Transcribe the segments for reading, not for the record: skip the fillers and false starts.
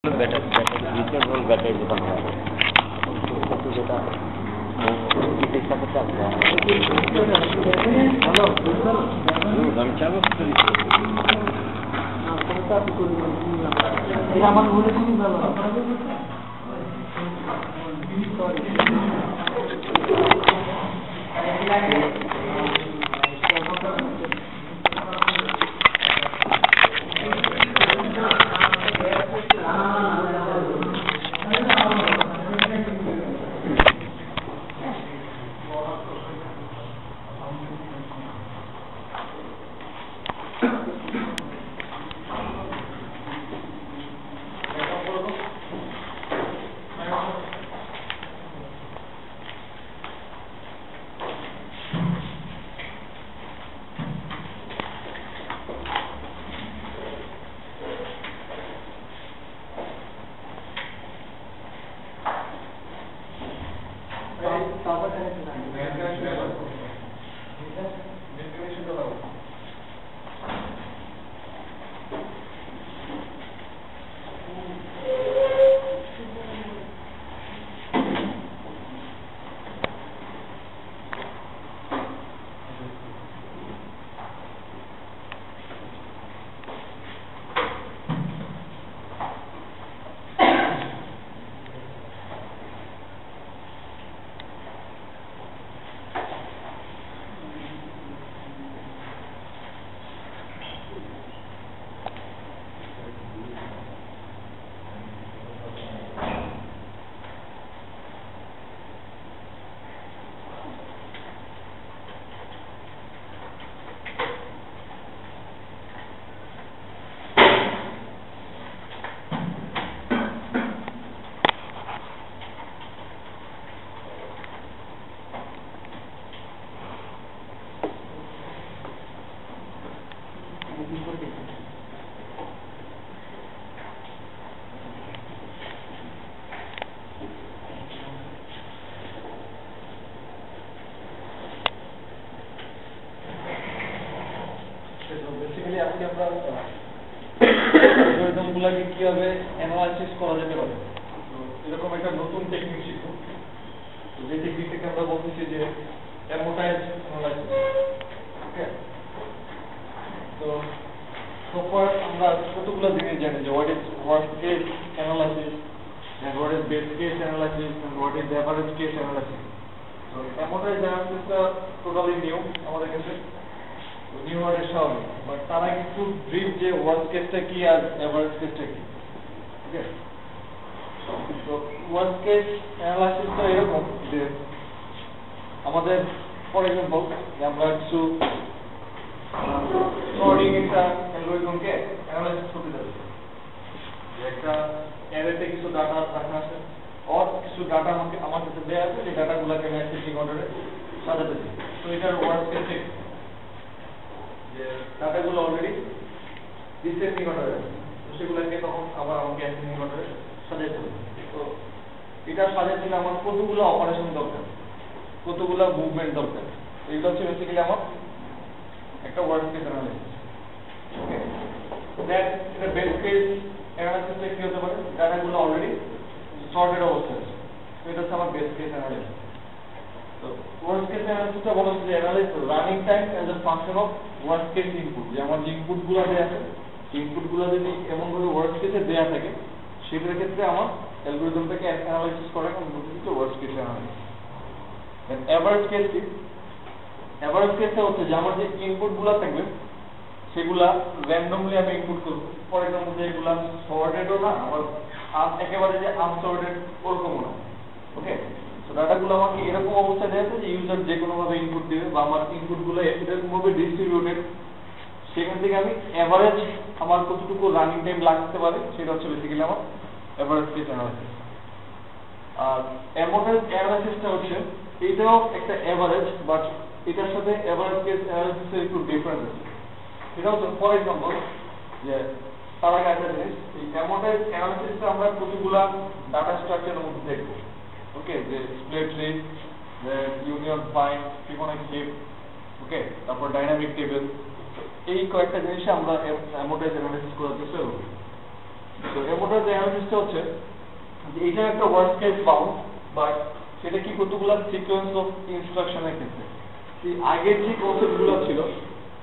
Battery lithium ইয়ন battery দোকান হয় কিন্তু যেটা ইটের সাথে চাপবে আমি চালু আমার মনে খুবই ভালো অ্যালগরিদমগুলোকে কিভাবে অ্যানালাইসিস করা যেতে পারে এরকম একটা নতুন টেকনিক শিখবো যে টেকনিকটাকে আমরা বলতেছি যে অ্যামোটাইজ অ্যানালাইসিস ওকে তো সোফার আমরা কতগুলো জিনিস জানি যে what is worst case analysis and what is best case analysis and what is average case analysis so amortized অ্যানালাইসিসটা টোটালি নিউ আমাদের কাছে নিউ ওয়ার্ডের স্বাভাবিক বাট তারা কিন্তু ব্রিফ যে ওয়ার্স্ট কেসটা কি আর এভারেজ কেসটা কি ওকে তো ওয়ার্স্ট কেস অ্যানালাইসিসটা এরকম যে আমাদের ফর এক্সাম্পল আমরা কিছু সর্টিং একটা অ্যালগরিদমকে অ্যানালাইসিস করতে যাচ্ছি একটা অ্যারেতে কিছু ডাটা রাখা আছে আর কিছু ডাটা আমার কাছে দেওয়া আছে যে ডাটাগুলোকে আমি অ্যাসেন্ডিং অর্ডারে সাজাতে দিই তো এটার ওয়ার্স্ট কেসে যে ডাটাগুলো অলরেডি ডিসেন্ডিং অর্ডারে আছে তো সেগুলোকে তখন আবার আমাকে অ্যাসেন্ডিং অর্ডারে সাজাতে হবে তো এটা সাজাতে গেলে আমার কতগুলো অপারেশন দরকার কতগুলো মুভমেন্ট দরকার এটা হচ্ছে বেসিক্যালি আমার একটা worst case analysis okay that এটা বেস্ট কেস অ্যানালাইসিসে কি হতে পারে ডাটাগুলো অলরেডি সর্টেড অবস্থায় আছে তো এটা হচ্ছে আমার বেস্ট কেস অ্যানালাইসিস তো ওয়ার্স্ট কেস অ্যানালাইসিসটা বলা হচ্ছে যে analysis running time as a function of worst case input যে আমার যে ইনপুটগুলো দেওয়া আছে ইনপুটগুলো যদি এমনভাবে ওয়ার্স্ট কেসে দেওয়া থাকে সেটার ক্ষেত্রে আমার অ্যালগরিদমটাকে অ্যানালাইসিস করা আমি বলতে হচ্ছে worst case analysis average case কি এভারেজ কেসটা হচ্ছে যে আমার যে ইনপুটগুলো থাকবে সেগুলা র্যান্ডমলি আমি ইনপুট করব ফর এক্সাম্পল যে এগুলা সর্টেডও না আমার একেবারে যে আনসর্টেড ওরকমও না ওকে তো ডাটাগুলো আমাকে এরকম অবস্থায় দেওয়া আছে যে ইউজার যে কোনোভাবে ইনপুট দিবে বা আমার ইনপুটগুলো এরকমভাবে ডিস্ট্রিবিউটেড সেখান থেকে আমি এভারেজ আমার কতটুকু রানিং টাইম লাগতে পারে সেটা হচ্ছে বেসিক্যালি আমার এভারেজ কেস অ্যানালাইসিস আর অ্যামোটাইজ অ্যানালাইসিসটা হচ্ছে এটাও একটা এভারেজ বাট এটার সাথে এভারেজ কেস অ্যানালাইসিসের একটু ডিফারেন্স আছে এটা হচ্ছে ফর এক্সাম্পল যে তার আগে একটা জিনিস এই অ্যামোটাইজ অ্যানালাইসিসটা আমরা কতগুলা ডাটা স্ট্রাকচারের মধ্যে দেখবো ওকে যে split list union find Fibonacci heap okay তারপর ডাইনামিক টেবিল এই কয়েকটা জিনিস আমরা অ্যামোটাইজ অ্যানালাইসিস করার চেষ্টা করব তো এমোটার যে অ্যানালিসিসটা হচ্ছে যে এটা একটা ওয়ার্স্ট কেস বাউন্ড, বাট সেটা কি কতগুলো সিকোয়েন্স অফ ইনস্ট্রাকশনের ক্ষেত্রে এই আগের যে কনসেপ্টগুলো ছিল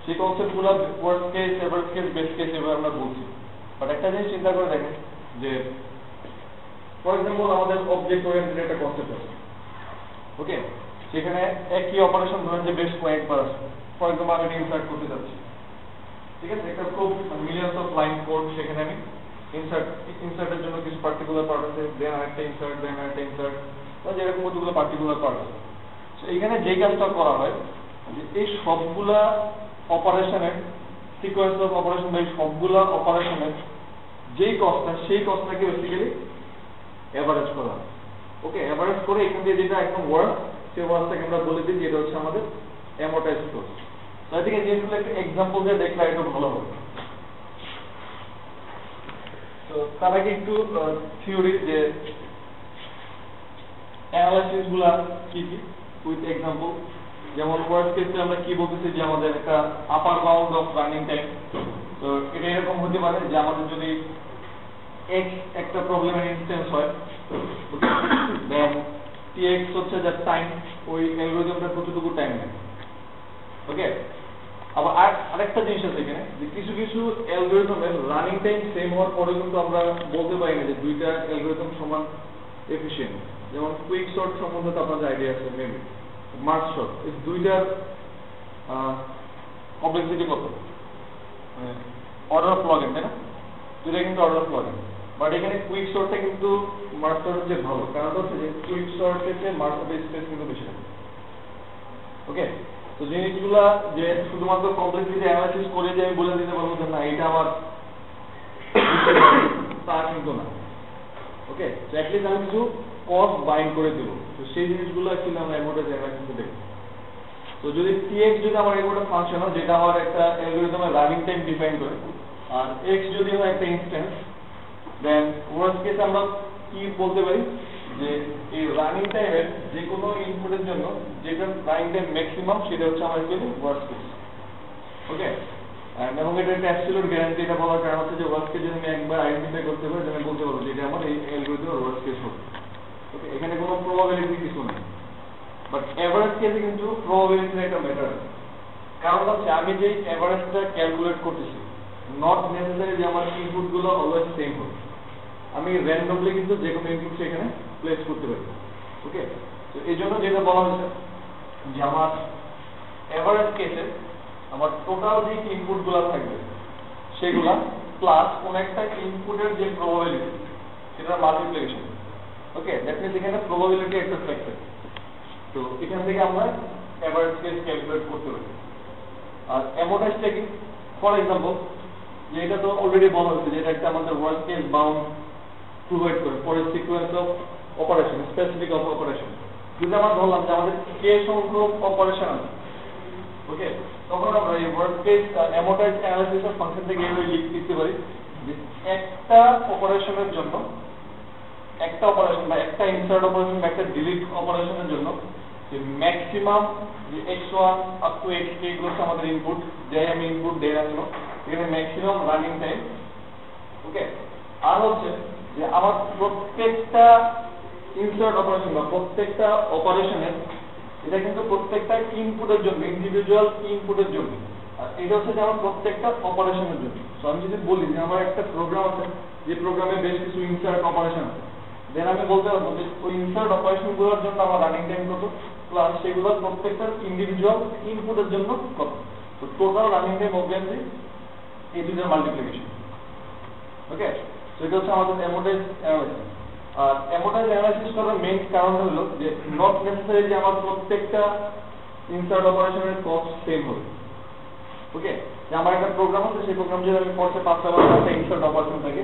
সেই কনসেপ্টগুলো worst case, average case, best case এভাবে আমরা বলছি। বাট একটা জিনিস চিন্তা করে দেখেন যে ফর এক্সাম্পল আমাদের অবজেক্ট ওরিয়েন্টেড একটা কনসেপ্ট আছে, ওকে, সেখানে একই অপারেশন ধরেন যে বেশ কয়েকবার আছে। ফর এক্সাম্পল আমি এটা ইনসার্ট করতে যাচ্ছি, ঠিক আছে, একটা খুব মিলিয়নস অফ লাইন কোড, সেখানে আমি ইনসার্টের জন্য কিছু পার্টিকুলার পার্ট আছে, দেন আরেকটা ইনসার্ট, দেন আরেকটা ইনসার্ট, যেরকম কতগুলো পার্টিকুলার পার্ট আছে। এইখানে যে কাজটা করা হয় যে এই সবগুলা অপারেশনের সিকোয়েন্স অফ অপারেশন বা এই সবগুলা অপারেশনের যেই কস্টটা সেই কস্টটাকে বেসিক্যালি এভারেজ করা হয়। ওকে, এভারেজ করে এখান দিয়ে যেটা একদম ওয়ার্ক, সেই ওয়ার্কটাকে আমরা বলে দিই যেটা হচ্ছে আমাদের অ্যামোর্টাইজ কস্ট। তো আই থিঙ্ক এই জিনিসগুলো একটা এক্সাম্পল দিয়ে দেখলে একটু ভালো হবে। তো তার আগে একটু থিওরি যে অ্যানালাইসিস গুলা কি কি উইথ এক্সাম্পল। যেমন ওয়ার্স্ট কেসে আমরা কি বলতেছি যে আমাদের একটা আপার বাউন্ড অফ রানিং টাইম। তো এটা এরকম হতে পারে যে আমাদের যদি x একটা প্রবলেমের ইনস্ট্যান্স হয়, দেন tx হচ্ছে যে টাইম, ওই অ্যালগরিদমটা কতটুকু টাইম নেয়। ওকে, আবার আরেকটা জিনিস আছে এখানে যে কিছু কিছু অ্যালগরিদমের রানিং টাইম সেম হওয়ার পরে কিন্তু আমরা বলতে পারি না যে দুইটা অ্যালগরিদম সমান এফিশিয়েন্ট। যেমন কুইক সর্ট সম্বন্ধে তো আপনাদের আইডিয়া আছে মেবি, মার্জ সর্ট, এই দুইটার কমপ্লেক্সিটি কত, অর্ডার অফ লগ-ইন, তাই না? দুইটা কিন্তু অর্ডার অফ লগ-ইন, বাট এখানে কুইক সর্টটা কিন্তু মার্জ সর্টের চেয়ে ভালো। কারণ হচ্ছে যে কুইক সর্টের চেয়ে মার্জ সর্টের স্পেস কিন্তু বেশি থাকে। ওকে, তো জিনিসগুলা যে শুধুমাত্র কমপ্লেক্সিটি অ্যানালাইসিস করে যে আমি বলে দিতে পারবো যে না এটা আমার তা কিন্তু না। ওকে, তো অ্যাটলিস্ট আমি কিছু কস্ট বাইন্ড করে দেবো, তো সেই জিনিসগুলো কিন্তু আমরা অ্যামোর্টাইজ অ্যানালাইসিসে দেখব। তো যদি tx যদি আমার এরকম একটা ফাংশন হয় যেটা আমার একটা অ্যালগরিদমের রানিং টাইম ডিফাইন করে, আর x যদি হয় একটা ইনস্ট্যান্স, দেন ওয়ার্স্ট কেস আমরা কি বলতে পারি যে এই রানিং টাইমের যে কোনো ইনপুটের জন্য যেটা রানিং টাইম ম্যাক্সিমাম সেটা হচ্ছে আমার কি ওয়ার্স্ট কেস। ওকে, এবং এটা একটা অ্যাবসলিউট গ্যারান্টি, এটা বলার কারণ হচ্ছে যে ওয়ার্স্ট কেস যদি আমি একবার আইডেন্টিফাই করতে পারি আমি বলতে পারবো যে এটা আমার এই অ্যালগরিদমের ওয়ার্স্ট কেস হবে। ওকে, এখানে কোনো প্রবাবিলিটি কিছু নেই। বাট এভারেজ কেসে কিন্তু প্রবাবিলিটির একটা ম্যাটার আছে। কারণ হচ্ছে আমি যে এভারেজটা ক্যালকুলেট করতেছি নট নেসেসারি যে আমার ইনপুট গুলো অলওয়েজ সেম হবে। আমি র্যান্ডমলি কিন্তু যে কোনো ইনপুট সেখানে প্লেস করতে পারি। ওকে, তো এই জন্য যেটা বলা হয়েছে যে আমার এভারেজ কেসে আমার টোটাল যে ইনপুট গুলো থাকবে সেগুলা প্লাস কোন একটা ইনপুটের যে প্রবাবিলিটি সেটার মাল্টিপ্লিকেশন। ওকে, দ্যাট মিন্স এখানে প্রবাবিলিটি একটা ফ্যাক্টর। তো এখান থেকে আমরা এভারেজ কেস ক্যালকুলেট করতে পারি। আর অ্যামোর্টাইজটা কি, ফর এক্সাম্পল যে এটা তো অলরেডি বলা হয়েছে যে এটা একটা আমাদের ওয়ার্স্ট কেস বাউন্ড প্রোভাইড করে for a sequence of operation, specific of operation. যদি আমরা ধরলাম যে আমাদের কে সংখ্যক অপারেশন আছে, ওকে, তখন আমরা এই ওয়ার্স্ট কেস অ্যামোর্টাইজ অ্যানালাইসিসের ফাংশন থেকে এইভাবে লিখতে পারি যে একটা অপারেশনের জন্য, একটা অপারেশন বা একটা ইনসার্ট অপারেশন বা একটা ডিলিট অপারেশনের জন্য যে ম্যাক্সিমাম যে x1 আপ টু xk এগুলো হচ্ছে আমাদের ইনপুট, যাই আমি ইনপুট দেওয়া আসলো এখানে ম্যাক্সিমাম রানিং টাইম। ওকে, আর হচ্ছে যে আমার প্রত্যেকটা ইনসার্ট অপারেশন বা প্রত্যেকটা অপারেশনের এটা কিন্তু প্রত্যেকটা ইনপুটের জন্য, ইন্ডিভিজুয়াল ইনপুটের জন্য, আর এটা হচ্ছে যে আমার প্রত্যেকটা অপারেশনের জন্য। সো আমি যদি বলি যে আমার একটা প্রোগ্রাম আছে যে প্রোগ্রামে বেশ কিছু ইনসার্ট অপারেশন আছে, দেন আমি বলতে পারবো যে ওই ইনসার্ট অপারেশন গুলোর জন্য আমার রানিং টাইম কত প্লাস সেগুলো প্রত্যেকটা ইন্ডিভিজুয়াল ইনপুটের জন্য কত। তো টোটাল রানিং টাইম অবভিয়াসলি এই দুইটার মাল্টিপ্লিকেশন। ওকে, তো এটা হচ্ছে আমাদের অ্যামোর্টাইজ অ্যানালাইসিস। আর অ্যামোর্টাইজ অ্যানালাইসিস করার মেইন কারণ হলো যে নট নেসেসারি যে আমার প্রত্যেকটা ইনসার্ট অপারেশনের কস্ট সেম হবে। ওকে, যে আমার একটা প্রোগ্রাম আছে, সেই প্রোগ্রাম যদি আমি পড়তে 5টা বা 6টা ইনসার্ট অপারেশন থাকে,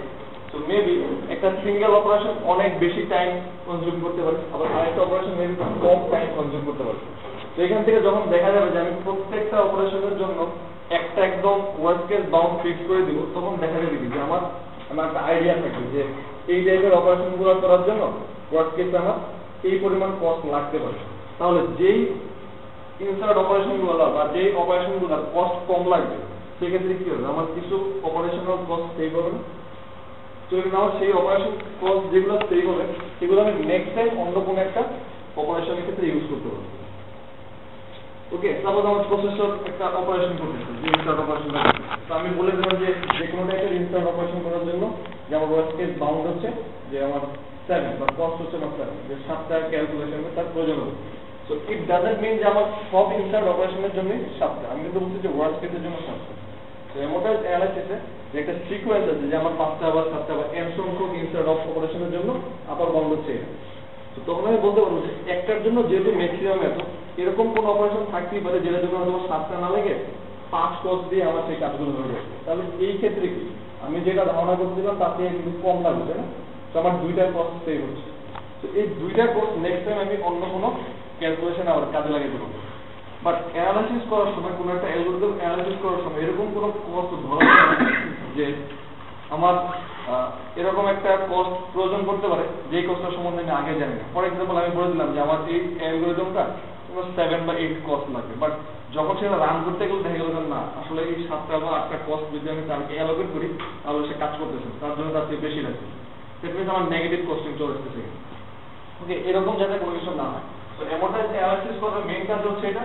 তো মেবি একটা সিঙ্গেল অপারেশন অনেক বেশি টাইম কনজিউম করতে পারে, আবার আরেকটা অপারেশন মেবি কম টাইম কনজিউম করতে পারে। তো এখান থেকে যখন দেখা যাবে যে আমি প্রত্যেকটা অপারেশনের জন্য একটা একদম ওয়ার্স্ট কেস বাউন্ড ফিক্স করে দিব, তখন দেখা যাবে যে আমার একটা আইডিয়া থাকবে যে এই টাইপের অপারেশন গুলো করার জন্য ওয়ার্স্ট কেসে আমার এই পরিমাণ কস্ট লাগতে পারে। তাহলে যেই ইনসার্ট অপারেশন গুলো বা যেই অপারেশন গুলোর কস্ট কম লাগবে সেক্ষেত্রে কি হবে, আমার কিছু অপারেশনাল কস্ট সেভ হবে না। তো আমার সেই অপারেশন কস্ট যেগুলো সেভ হবে সেগুলো আমি নেক্সট টাইম অন্য কোনো একটা অপারেশনের ক্ষেত্রে ইউজ করতে পারবো। ওকে, সাপোজ আমার প্রসেসর একটা অপারেশন করতেছে, যে ইনস্টার্ট অপারেশন, তো আমি বলে দিলাম যে কোনো টাইপের ইনস্টার্ট অপারেশন করার জন্য যে আমার ওয়ার্স্ট কেস বাউন্ড হচ্ছে যে আমার 7 বা কস্ট হচ্ছে আমার 7, যে 7টা ক্যালকুলেশনে তার প্রয়োজন হবে। সো ইট ডাজন্ট মিন যে আমার সব ইনস্টার্ট অপারেশনের জন্য 7টা, আমি কিন্তু বলছি যে ওয়ার্স্ট কেসের জন্য 7টা। তো এমোটাইজ অ্যানালাইসিসে যে একটা সিকোয়েন্স আছে যে আমার 5টা বা 7টা বা n সংখ্যক ইনস্টার্ট অপারেশনের জন্য আপার বাউন্ড হচ্ছে এটা। তো তখন আমি বলতে পারবো যে একটার জন্য যেহেতু ম্যাক্সিমাম এত, এরকম কোন অপারেশন থাকতেই পারে যেটার জন্য হয়তো 7টা না লেগে 5 কস্ট দিয়ে আমার সেই কাজগুলো হয়ে যাবে। তাহলে এই ক্ষেত্রে কি আমি যেটা ধারণা করছিলাম তার থেকে কিন্তু কম লাগবে, তাই না? তো আমার 2টা কস্ট সেভ হচ্ছে। তো এই 2টা কস্ট নেক্সট টাইম আমি অন্য কোনো ক্যালকুলেশন আবার কাজে লাগিয়ে দেবো। বাট অ্যানালাইসিস করার সময় কোনো একটা অ্যালগরিদম অ্যানালাইসিস করার সময় এরকম কোনো কস্ট ধরা যায় না যে আমার এরকম একটা কস্ট প্রয়োজন করতে পারে যে কস্টের সম্বন্ধে আমি আগে জানি না। ফর এক্সাম্পল আমি বলে দিলাম যে আমার এই অ্যালগরিদমটা 7 বা 8 কস্ট লাগবে, বাট যখন সেটা রান করতে গেলে দেখা গেল না আসলে এই 7টা বা 8টা কস্ট যদি আমি তাকে অ্যালোকেট করি তাহলে সে কাজ করতেছে, তার জন্য তার চেয়ে বেশি লাগবে, সেটা মিনস আমার নেগেটিভ কস্টিং চলে আসতেছে। ওকে, এরকম যাতে কোনো কিছু না হয়। তো অ্যামোটাইজ অ্যানালাইসিস করার মেইন কাজ হচ্ছে এটা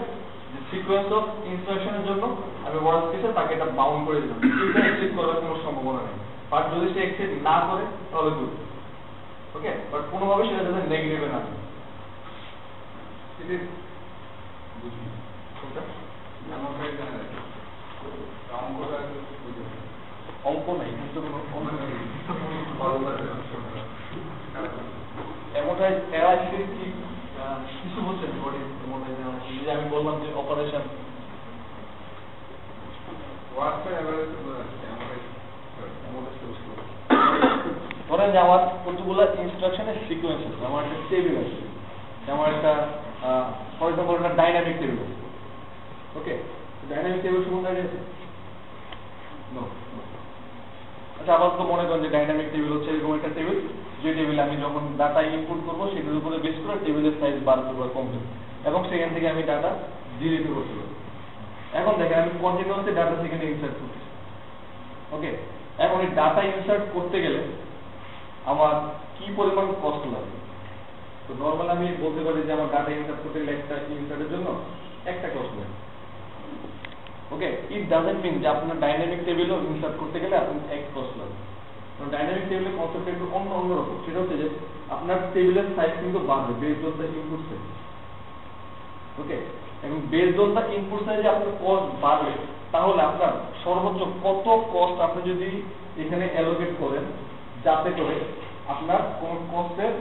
যে সিকোয়েন্স অফ ইনস্ট্রাকশনের জন্য আমি ওয়ার্স্ট কেসে তাকে এটা বাউন্ড করে দিলাম, এটা এক্সিট করার কোনো সম্ভাবনা নেই। বাট যদি সে এক্সিট না করে তাহলে গুড। ওকে, বাট কোনোভাবে সেটা যাতে নেগেটিভে না যায়। ঠিক আছে, বুঝি কোনটা অঙ্ক নাই, কিন্তু কোনো অঙ্ক নেই। অ্যামোটাইজ অ্যানালাইসিস কি কিছু বলছেন? অ্যামোটাইজ অ্যানালাইসিস যে আমি বললাম যে অপারেশন ধরেন যে আমার কতগুলো ইনস্ট্রাকশনের সিকোয়েন্স আছে, আমার একটা টেবিল আছে, আমার একটা ফর এক্সাম্পল একটা ডাইনামিক টেবিল আছে। ওকে, ডাইনামিক টেবিল সম্বন্ধে আইডিয়া আছে? আচ্ছা, আবার তো মনে করেন যে ডাইনামিক টেবিল হচ্ছে এরকম একটা টেবিল যে টেবিলে আমি যখন ডাটা ইনপুট করবো সেটার উপরে বেস করে টেবিলের সাইজ বাড়বে বা কমবে এবং সেখান থেকে আমি ডাটা ডিলিট করতে পারবো। এখন দেখেন আমি কন্টিনিউয়াসলি ডাটা সেখানে ইনসার্ট করতেছি। ওকে, এখন এই ডাটা ইনসার্ট করতে গেলে আমার কি পরিমাণ কষ্ট লাগবে? তো নর্মাল আমি বলতে পারি যে আমার ডাটা ইনসার্ট করতে গেলে একটা ইনসার্টের জন্য একটা কষ্ট লাগে। ওকে, ইট ডাজন্ট মিন যে আপনার ডাইনামিক টেবিলও ইনসার্ট করতে গেলে আপনার এক কষ্ট লাগবে। কারণ ডাইনামিক টেবিলের কনসেপ্ট একটু অন্যরকম। সেটা হচ্ছে যে আপনার টেবিলের সাইজ কিন্তু বাড়বে based on the input size. Okay, এবং বেসড অন দ্য ইনপুট সাইজে আপনার কস্ট বাড়বে, তাহলে আপনার সর্বোচ্চ কত কস্ট আপনি যদি এখানে অ্যালোকেট করেন যাতে করে আপনার কোন কস্টের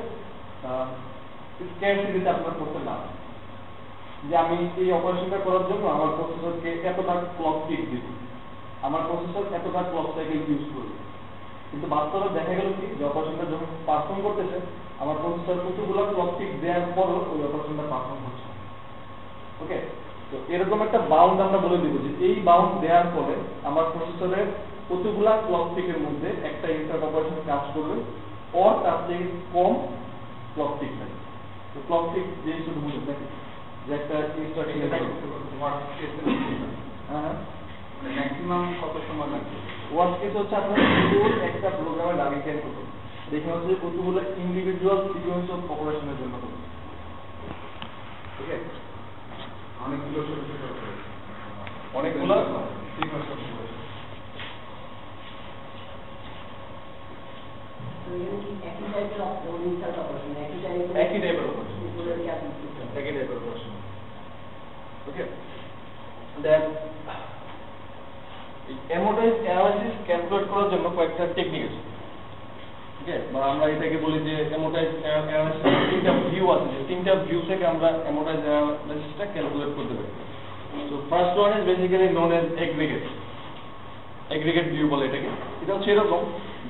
স্ক্যারসিটিতে আপনার করতে না হয়। যে আমি এই অপারেশনটা করার জন্য আমার প্রসেসরকে এতটা ক্লক পিক দিব, আমার প্রসেসর এতটা ক্লক সাইকেল ইউজ করবে, কিন্তু বাস্তবে দেখা গেল কি যে অপারেশনটা যখন পারফর্ম করতেছে আমার প্রসেসর কতগুলো ক্লক পিক দেওয়ার পরও ওই অপারেশনটা পারফর্ম হচ্ছে। ওকে, তো এরকম একটা বাউন্ড আমরা বলে দিব যে এই বাউন্ড দেওয়ার পরে আমার প্রসেসরের কতগুলা ক্লক পিকের মধ্যে একটা ইনসার্ট অপারেশন কাজ করবে অর তার থেকে কম ক্লক পিক থাকে। তো ক্লক পিক যে শুধু বুঝে থাকে যে একটা ইনস্ট্রাকশন ম্যাক্সিমাম কত সময় লাগবে। ওয়ার্স্ট কেস হচ্ছে আপনার পুরো একটা প্রোগ্রামের রানিং টাইম কত, দেখে হচ্ছে কতগুলো ইন্ডিভিজুয়াল সিকোয়েন্স অফ অপারেশনের জন্য কত। ঠিক আছে, অনেকগুলো সিকোয়েন্স অফ অপারেশন। একই টাইপের অপারেশন। ওকে, দেন অ্যামোটাইজ অ্যানালাইসিস ক্যালকুলেট করার জন্য কয়েকটা টেকনিক আছে। ঠিক আছে, বা আমরা এটাকে বলি যে অ্যামোটাইজ অ্যানালাইসিস তিনটা ভিউ আছে, যে তিনটা ভিউ থেকে আমরা অ্যামোটাইজ অ্যানালাইসিসটা ক্যালকুলেট করতে পারি। তো first one is basically known as aggregate view বলে এটাকে। এটা হচ্ছে এরকম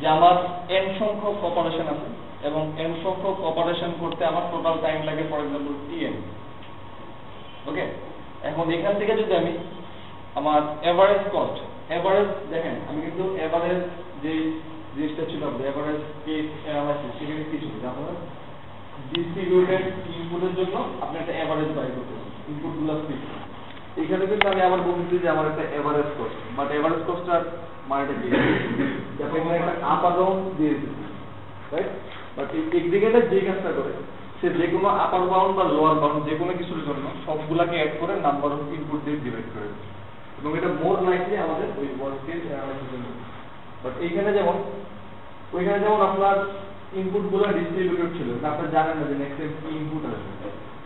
যে আমার n সংখ্যক অপারেশন আছে এবং n সংখ্যক অপারেশন করতে আমার টোটাল টাইম লাগে ফর এক্সাম্পল tn। ওকে, এখন এখান থেকে যদি আমি আমার এভারেজ কস্ট, এভারেজ দেখেন আমি কিন্তু এভারেজ যে জিনিসটা ছিল এভারেজ কেস অ্যানালাইসিস সেখানে কি ছিল আপনার ডিস্ট্রিবিউটেড ইনপুটের জন্য আপনি একটা এভারেজ বাই করতেছেন ইনপুটগুলো স্প্লিট। এখানে কিন্তু আমি আবার বলতেছি যে আমার একটা এভারেজ কস্ট, বাট এভারেজ কস্টটার মানেটা কি, যে আপনি এখানে একটা আপার বাউন্ড দিয়ে দিচ্ছেন, রাইট? বাট এগ্রিগেটর যে কাজটা করে, সে যে কোনো আপার বাউন্ড বা লোয়ার বাউন্ড যে কোনো কিছুর জন্য সবগুলাকে অ্যাড করে নাম্বার অফ ইনপুট দিয়ে ডিভাইড করে, এবং এটা মোর লাইকলি আমাদের ওই ওয়ার্ক স্কেল অ্যানালাইসিসের জন্য। বাট এইখানে যেমন ওইখানে যেমন আপনার ইনপুট গুলো ডিস্ট্রিবিউটেড ছিল, আপনারা জানেন না যে নেক্সট টাইম কি ইনপুট আসবে,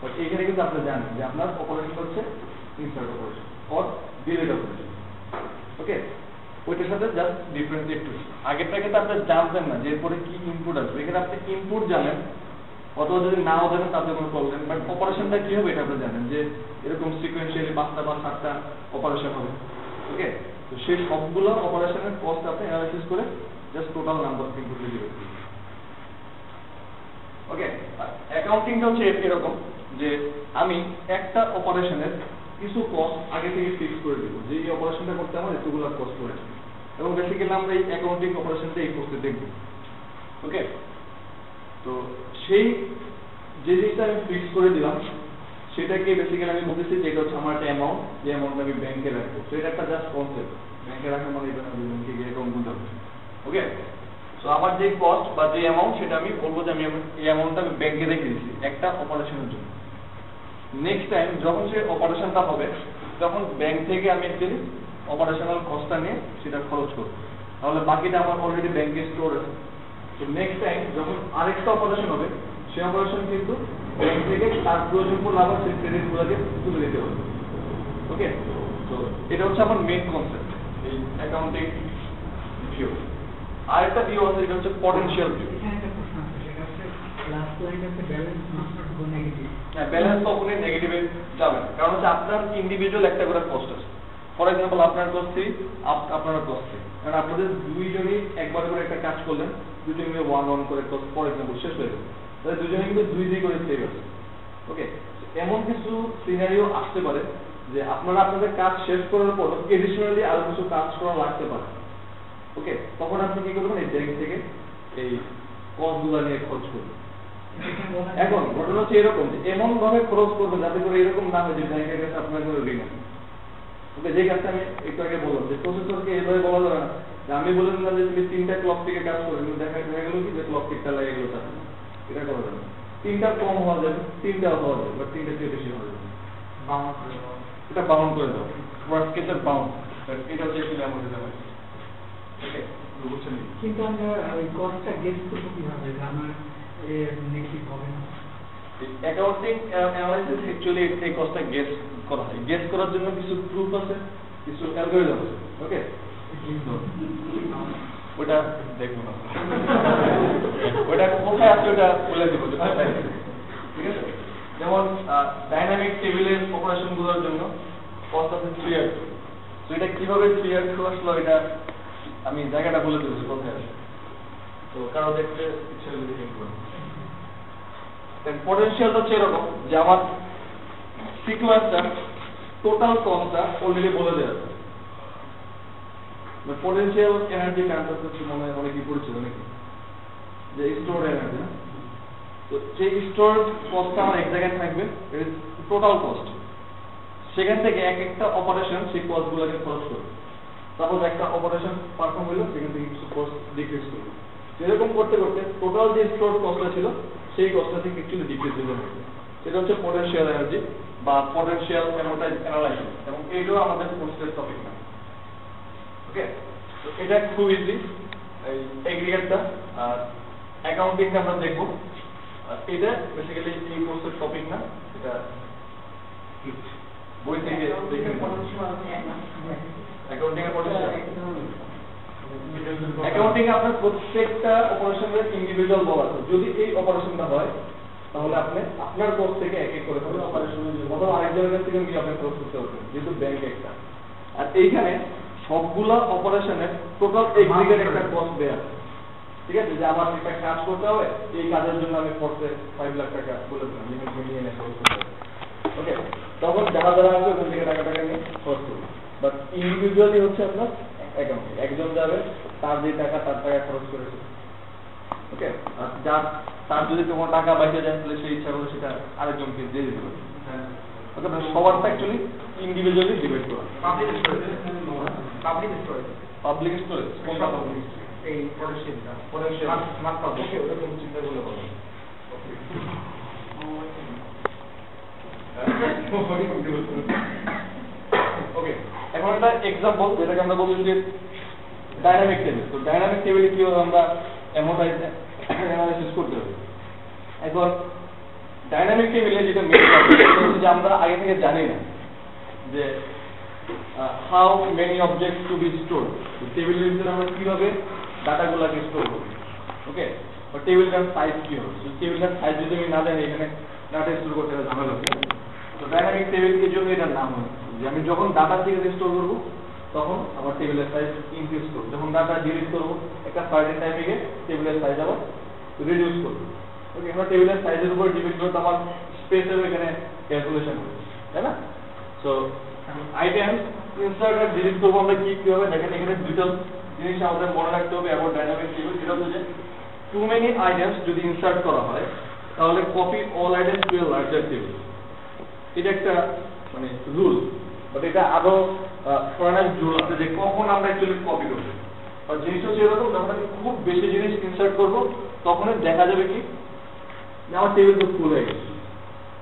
বাট এখানে কিন্তু আপনি জানেন যে আপনার অপারেশন হচ্ছে insert operation or delete operation. Okay, ওইটার সাথে জাস্ট ডিফারেন্স একটু, আগেরটাকে তো আপনি জানতেন না যে এরপরে কি ইনপুট আসবে, এখানে আপনি ইনপুট জানেন, অথবা যদি নাও জানেন তাতে কোনো প্রবলেম, বাট অপারেশনটা কি হবে এটা আপনি জানেন যে এরকম সিকোয়েন্সিয়ালি 5টা বা 7টা অপারেশন হবে। ওকে, তো সেই সবগুলো অপারেশনের কস্ট আপনি অ্যানালাইসিস করে just total number of input দিবেন। ওকে, অ্যাকাউন্টিংটা হচ্ছে এরকম যে আমি একটা অপারেশনের কিছু কস্ট আগে থেকে ফিক্স করে দেবো, যে এই অপারেশনটা করতে আমার এতগুলো কস্ট পড়ে, এবং বেসিক্যালি আমরা এই অ্যাকাউন্টিং অপারেশনটা এই করতে দেখব। ওকে, তো সেই যে জিনিসটা আমি ফিক্স করে দিলাম সেটাকে বেসিক্যালি আমি বলতেছি যে এটা হচ্ছে আমার একটা অ্যামাউন্ট, যে অ্যামাউন্ট আমি ব্যাংকে রাখবো। তো এটা একটা জাস্ট কনসেপ্ট, ব্যাংকে রাখা মানে এটা না ব্যাংকে গিয়ে অ্যাকাউন্ট খুলতে হবে। ওকে, তো আমার যে কস্ট বা যে অ্যামাউন্ট সেটা আমি বলবো যে আমি এই অ্যামাউন্টটা আমি ব্যাংকে রেখে দিচ্ছি একটা অপারেশনের জন্য। নেক্সট টাইম যখন সেই অপারেশনটা হবে তখন ব্যাংক থেকে আমি অ্যাকচুয়ালি অপারেশনাল কস্টটা নিয়ে সেটা খরচ করবো, তাহলে বাকিটা আমার অলরেডি ব্যাংকে স্টোর আছে। তো নেক্সট টাইম যখন আরেকটা অপারেশন হবে সেই অপারেশন কিন্তু ব্যাংক থেকে তার প্রয়োজন পড়লে আবার সেই ক্রেডিট গুলোকে তুলে দিতে হবে। ওকে, তো এটা হচ্ছে আমার মেইন কনসেপ্ট এই অ্যাকাউন্টিং ভিউ। আরেকটা ভিউ আছে, এটা হচ্ছে পটেনশিয়াল ভিউ। ব্যালেন্স তখনই নেগেটিভে যাবে, কারণ হচ্ছে আপনার ইন্ডিভিজুয়াল একটা করে কস্ট আছে। ফর এক্সাম্পল আপনার কস্ট 3, আপনার কস্ট 3, কারণ আপনাদের দুইজনই একবার করে একটা কাজ করলেন, দুজনে মিলে 1 করে কস্ট ফর এক্সাম্পল শেষ হয়ে গেল, তাহলে দুজনে কিন্তু 2 করে সেভ আছে। ওকে, এমন কিছু সিনারিও আসতে পারে যে আপনারা আপনাদের কাজ শেষ করার পর এডিশনালি আরো কিছু কাজ করা লাগতে পারে। ওকে, তখন আপনি কি করবেন, এই ব্যাংক থেকে এই কস্টগুলো নিয়ে খরচ করবেন। এখন ঘটনা হচ্ছে এরকম যে এমন ভাবে খরচ করবেন যাতে করে এরকম না হয় যে ব্যাংকের কাছে আপনার কোনো ঋণ আছে। ওকে, যে কাজটা আমি একটু আগে বললাম যে প্রসেসরকে এভাবে বলা যাবে না যে আমি বলে দিলাম যে তুমি 3টা ক্লক থেকে কাজ করবে, কিন্তু দেখা গেল কি যে ক্লক টিকটা লেগে গেল, তার এটা করা যাবে না। 3টা কম হওয়া যাবে, 3টা হওয়া যাবে, বা 3টা চেয়ে বেশি হওয়া যাবে, এটা বাউন্ড করে দাও, ওয়ার্স্ট কেসের বাউন্ড, এটা হচ্ছে আসলে আমাদের যাবে। ওকে, বুঝছেন? কিন্তু আমরা ওই কস্টটা গেস করব কিভাবে যে আমার নেগেটিভ হবে না? অ্যাকাউন্টিং অ্যানালাইসিস অ্যাকচুয়ালি এই কস্টটা গেস করা হয়। গেস করার জন্য কিছু প্রুফ আছে, কিছু অ্যালগরিদম আছে। ওকে, ওটা দেখুন না, ওটা কোথায় আছে ওটা বলে দেবো, ঠিক আছে? যেমন ডাইনামিক টেবিলের অপারেশন গুলোর জন্য কস্ট আছে 3R। তো এটা কিভাবে 3R আসলো এটা আমি জায়গাটা বলে দেবো কোথায় আছে, তো কারো দেখতে ইচ্ছা যদি দেখতে পারেন। পটেনশিয়াল হচ্ছে এরকম যে আমার সিকোয়েন্সটা টোটাল কস্টটা অলরেডি বলে দেওয়া আছে। পটেনশিয়াল এনার্জি কনসেপ্ট হচ্ছে মনে হয় অনেকই পরিচিত নাকি, যে স্টোর এনার্জি। তো সেই স্টোর কস্টটা আমার এক জায়গায় থাকবে, টোটাল কস্ট, সেখান থেকে এক একটা অপারেশন সেই কস্টগুলোকে খরচ করবে। সাপোজ একটা অপারেশন পারফর্ম হইলো, সেখান থেকে কিছু কস্ট ডিক্রিজ করবে। এরকম করতে করতে টোটাল যে স্টোর কস্টটা ছিল সেই কস্টটা থেকে অ্যাকচুয়ালি ডিক্রিজ হয়ে যাবে। এটা হচ্ছে পটেনশিয়াল এনার্জি বা পটেনশিয়াল অ্যানালাইসিস, এবং এইটাও আমাদের কোর্সের টপিক না। ওকে, তো এটা খুব ইজি, এই এগ্রিগেটটা আর অ্যাকাউন্টিংটা আমরা দেখবো। আর এটা বেসিক্যালি এই কোর্সের টপিক না, এটা বই থেকে অ্যাকাউন্টিং এর পটেনশিয়াল। অ্যাকাউন্টিং আপনার প্রত্যেকটা অপারেশনের ইন্ডিভিজুয়াল বলা আছে। যদি এই অপারেশনটা হয় তাহলে আপনি আপনার কোর্স থেকে এক এক করে অপারেশনের জন্য অথবা আরেকজনের কাছ থেকে গিয়ে আপনি খরচ করতে পারবেন, যেহেতু ব্যাংক একটা। আর এইখানে সবগুলা অপারেশনের টোটাল এগ্রিগেট একটা কস্ট দেয়া আছে, ঠিক আছে? যে আমার একটা কাজ করতে হবে, এই কাজের জন্য আমি ফোর্সে 5 লাখ টাকা বলে দিলাম লিমিট মিলিয়ে এনে খরচ করতে হবে। ওকে, তখন যারা যারা আসবে ওখান থেকে টাকা নিয়ে খরচ করবে। বাট ইন্ডিভিজুয়ালি হচ্ছে আপনার অ্যাকাউন্টিং, একজন যাবে তার যে টাকা তার টাকা খরচ করেছে। ওকে, আর যার তার যদি কোনো টাকা বাইরে যায় তাহলে সেই ইচ্ছা করে সেটা আরেকজনকে দিয়ে দিতে পারে। ওকে, মানে সবারটা অ্যাকচুয়ালি ইন্ডিভিজুয়ালি ডিভাইড করা। পাবলিক স্টোরেজ পাবলিক স্টোরেজ কোনটা পাবলিক? এই পটেনশিয়ালটা পটেনশিয়াল স্মার্ট পাবলিক। ওকে, ওটা তুমি চিন্তা করলে হবে। ওকে, এখন একটা এক্সাম্পল যেটাকে আমরা বলি যে ডাইনামিক টেবিল। তো ডাইনামিক টেবিলে কিভাবে আমরা অ্যানালাইসিস করতে হবে। এখন ডাইনামিক টেবিলে যেটা মেইন যে আমরা আগে থেকে জানি না যে how many objects to be store. টেবিলের ভিতরে আমরা কিভাবে ডাটাগুলোকে স্টোর করব। ওকে, বা টেবিলটার সাইজ কি হবে। টেবিলটার সাইজ যদি আমি না জানি এখানে ডাটা স্টোর করতে হবে ঝামেলা হবে। তো ডাইনামিক টেবিল এর জন্য এটার নাম হয় যে আমি যখন ডাটা থেকে স্টোর করব তখন আমার টেবিলের সাইজ ইনক্রিজ করব, যখন ডাটা ডিলিট করব একটা সার্টেন টাইমে গিয়ে টেবিলের সাইজ আবার রিডিউস করব। ওকে, আমরা টেবিলের সাইজের উপর ডিপেন্ড করে আমার স্পেসের এখানে ক্যালকুলেশন হবে, তাই না? সো আইটেম ইনসার্ট আর ডিলিট করব আমরা কিভাবে দেখেন। এখানে দুটো জিনিস আমাদের মনে রাখতে হবে অ্যাবাউট ডাইনামিক টেবিল। যেটা হচ্ছে যে টু মেনি আইটেমস যদি ইনসার্ট করা হয় তাহলে কপি অল আইটেমস টু এ লার্জার টেবিল। এটা একটা মানে রুল, বাট এটা আরো ফরেনার রুল আছে যে কখন আমরা অ্যাকচুয়ালি কপি করব। আর জিনিস হচ্ছে এরকম, যখন আমি খুব বেশি জিনিস ইনসার্ট করব তখনই দেখা যাবে কি যে আমার টেবিল তো ফুল হয়ে গেছে।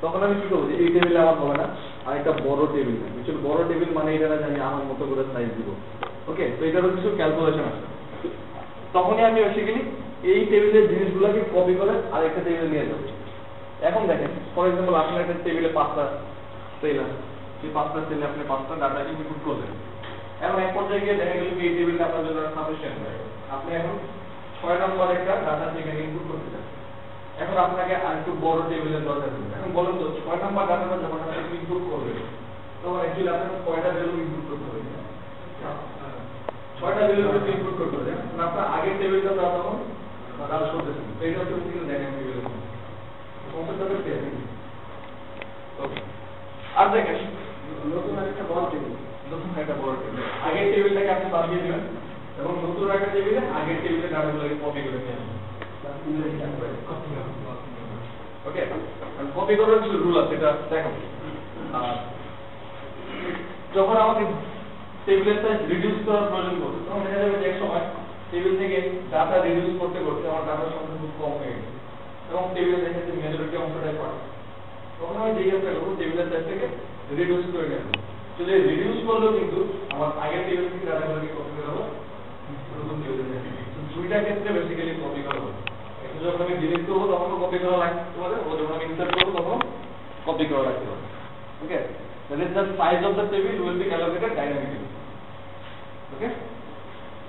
তখন আমি কি করবো যে এই টেবিলে আমার হবে না, আর একটা বড় টেবিল না। অ্যাকচুয়ালি বড় টেবিল মানে এটা না যে আমি আমার মতো করে সাইজ দিব। ওকে, তো এটারও কিছু ক্যালকুলেশন আছে। তখনই আমি বেসিক্যালি এই টেবিলের জিনিসগুলোকে কপি করে আরেকটা টেবিলে নিয়ে যাবো। এখন দেখেন ফর এক্সাম্পল আপনার একটা টেবিলে 5টা সেল আছে, সেই 5টা সেলে আপনি 5টা ডাটা ইনপুট করলেন। এখন এক পর্যায়ে গিয়ে দেখা গেল এই টেবিলটা আপনার জন্য সাফিসিয়েন্ট হয়। আপনি এখন 6 নম্বর একটা ডাটা সেখানে ইনপুট করতে চান। এখন আপনাকে আরেকটু বড় টেবিলের দরকার হবে। এখন বলুন তো 6 নম্বর ডাটাটা যখন আপনি ইনপুট করবেন তখন অ্যাকচুয়ালি আপনাকে কয়টা ভ্যালু ইনপুট করতে হবে? 6টা ভ্যালু ইনপুট করতে হবে। আপনার আগের টেবিলটা তো তখন ডাটা করতেছেন। এইটা হচ্ছে কিন্তু দেখেন টেবিলের কম্পিউটারে পেয়ে। ওকে, আর দেখেন নতুন একটা বড় টেবিল, নতুন একটা বড় টেবিল আগের টেবিলটাকে আপনি বাদ দিয়ে দিবেন এবং নতুন একটা টেবিলে আগের টেবিলে ডাটাগুলোকে কপি করে নিয়ে আসবেন। ওকে, কপি করার কিছু রুল আছে, এটা দেখাবো। যখন আমাকে টেবিলের সাইজ রিডিউস করার প্রয়োজন পড়বে তখন দেখা যাবে যে এক সময় টেবিল থেকে ডাটা রিডিউস করতে করতে আমার ডাটার সংখ্যা খুব কম হয়ে গেছে এবং টেবিলে দেখা যাচ্ছে মেজরিটি অংশটাই পড়ে। তখন আমি যে চেষ্টা করবো টেবিলের সাইজ থেকে রিডিউস করে নেব। যদি রিডিউস করলেও কিন্তু আমার আগের টেবিল থেকে ডাটাগুলোকে কপি করে দেবো নতুন টেবিলে। দুইটা ক্ষেত্রে বেসিক্যালি কপি করা হবে। যখন আমি ডিলিট করবো তখন কপি করা লাগতে পারে, ও যখন আমি ইনসার্ট করবো তখন কপি করা লাগতে পারে। ওকে, that is the size of the table will be allocated dynamically. Okay,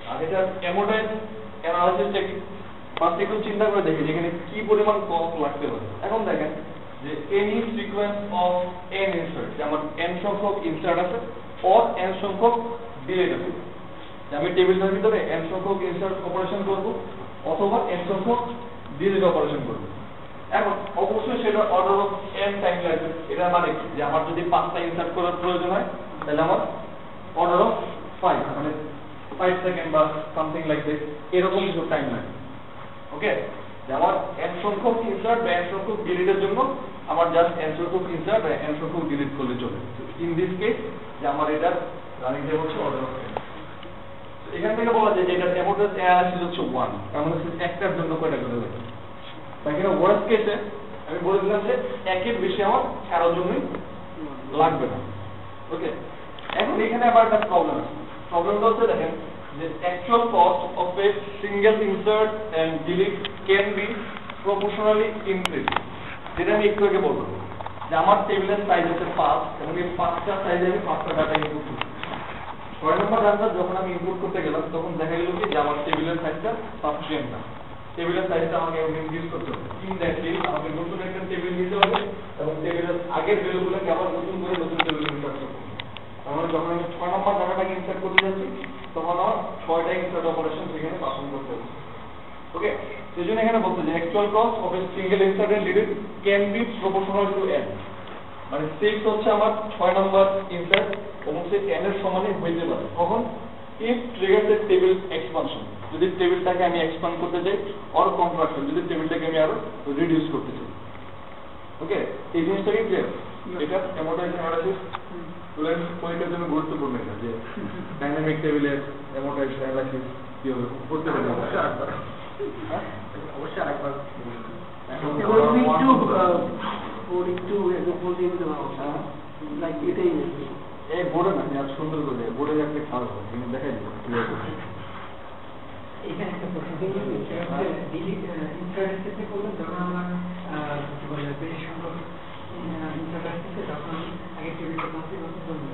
আর এটা অ্যামোটাইজ অ্যানালাইসিসটা কি ফার্স্ট একটু চিন্তা করে দেখি যেখানে কি পরিমাণ কস্ট লাগতে পারে। এখন দেখেন যে any sequence of n insert, যে আমার n সংখ্যক ইনসার্ট আছে অর n সংখ্যক ডিলিট আছে। আমি টেবিলটার ভিতরে n সংখ্যক ইনসার্ট অপারেশন করব অথবা n সংখ্যক ডিলিট অপারেশন করব। এখন অবশ্যই সেটা অর্ডার অফ n টাইম লাগবে। এটা মানে যে আমার যদি 5টা ইনসার্ট করার প্রয়োজন হয় তাহলে আমার অর্ডার অফ 5 মানে 5 সেকেন্ড বা সামথিং লাইক দিস এরকম কিছু টাইম লাগবে। ওকে, যে আমার n সংখ্যক ইনসার্ট বা n সংখ্যক ডিলিটের জন্য আমার জাস্ট n সংখ্যক ইনসার্ট বা n সংখ্যক ডিলিট করলে চলে। ইন দিস কেস যে আমার এটা রানিং টাইম হচ্ছে অর্ডার অফ n। এখান থেকে বলা যায় যে এটা অ্যামোটাইজ অ্যানালাইসিস হচ্ছে 1, কারণ হচ্ছে একটার জন্য কয়টা করে লাগে। বাকি না ওয়ার্স্ট কেসে আমি বলে দিলাম যে একের বেশি আমার কারোর জন্যই লাগবে না। ওকে, এখন এখানে আবার একটা প্রবলেম আছে। প্রবলেমটা হচ্ছে দেখেন যে actual cost of a single insert and delete can be proportionally increase. যেটা আমি একটু আগে বলবো যে আমার টেবিলের সাইজ হচ্ছে 5 এবং এই 5টা সাইজে আমি 5টা ডাটা ইনপুট করছি। 6 নম্বর ডাটা যখন আমি ইনপুট করতে গেলাম তখন দেখা গেল কি যে আমার টেবিলের সাইজটা সাফিসিয়েন্ট না। টেবিলের সাইজটা আমাকে ইনক্রিজ করতে হবে। ইন দ্যাট কেস আমাকে নতুন একটা টেবিল নিতে হবে এবং টেবিলের আগের ভ্যালুগুলোকে আবার নতুন করে নতুন টেবিলে ইনসার্ট করতে হবে। তাহলে যখন আমি 6 নম্বর ডাটাটাকে ইনসার্ট করতে যাচ্ছি তখন আমার 6টা ইনসার্ট অপারেশন সেখানে পারফর্ম করতে হবে। ওকে, সেজন্য এখানে বলতে যে actual cost of a single insert and delete can be proportional to n, মানে 6 হচ্ছে আমার 6 নম্বর ইনসার্ট এবং সে n এর সমানই হইতে পারে। কখন? If triggers A table expansion, যদি টেবিলটাকে আমি এক্সপ্যান্ড করতে চাই, অর কন্ট্রাকশন, যদি টেবিলটাকে আমি আরো রিডিউস করতে চাই। ওকে, এই জিনিসটা কি ক্লিয়ার? এটা অ্যামোর্টাইজেশন অ্যানালাইসিস স্টুডেন্ট পরীক্ষার জন্য গুরুত্বপূর্ণ এটা যে ডাইনামিক টেবিলের অ্যামোর্টাইজেশন অ্যানালাইসিস কি হবে করতে পারবে অবশ্যই আরেকবার অবশ্যই আরেকবার লাইক এটাই এই বোর্ডে না আর সুন্দর করে বোর্ডে একটা খাওয়া হবে কিন্তু দেখাই দিই এখানে একটা প্রশ্ন ইন্টারেস্টে করলে যখন আমার কি বলে বেশি সংখ্যক ইন্টারেস্টে তখন আগে টেবিলটা কমপ্লিট করতে হবে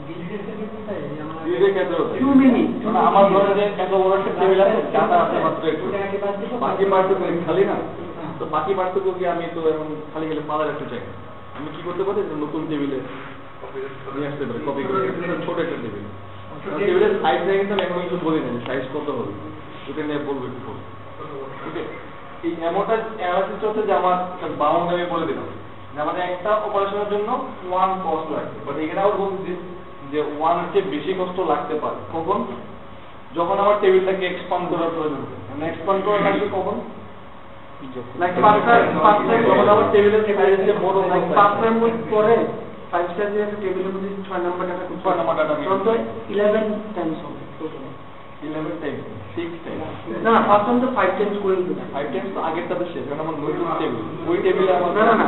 ডিলিটের ক্ষেত্রে তাই আমার ডিলিটের ক্ষেত্রে টু মিনিট আমার ধরে যে এত বড় একটা টেবিল আছে ডাটা আছে মাত্র একটু বাকি পার্টটুকু খালি না তো বাকি পার্টটুকু কি আমি তো এখন খালি গেলে পালা রাখতে চাই আমি কি করতে পারি নতুন টেবিলে নিয়ে আসতে পারি কপি করে ছোট একটা টেবিল টেবিলের সাইজ নিয়ে কিন্তু এখন কিছু বলি না সাইজ কত হবে ওটা নিয়ে বলবো একটু পরে ওকে এই অ্যামোর্টাইজ অ্যানালাইসিস হচ্ছে যে আমার বাউন্ড আমি বলে দিলাম যে আমাদের একটা অপারেশনের জন্য 1 কস্ট লাগবে বাট এখানে আবার বলছি যে 1 এর চেয়ে বেশি কষ্ট লাগতে পারে কখন যখন আমার টেবিলটাকে এক্সপান্ড করার প্রয়োজন হবে মানে এক্সপান্ড করা লাগবে কখন লাইক পাঁচটা যখন আমার টেবিলের সাইজ যে বড় লাইক 5 নম্বর পরে 5 টা যে একটা টেবিলের মধ্যে 6 নম্বর ডাটা 6 নম্বর ডাটা তখন তো 11 টাইমস হবে 11 টাইমস 6 টাইমস না প্রথম তো 5 টাইমস করে দিতে 5 টাইমস তো আগেরটাতে শেষ কারণ আমার নতুন টেবিল ওই টেবিলে আমার না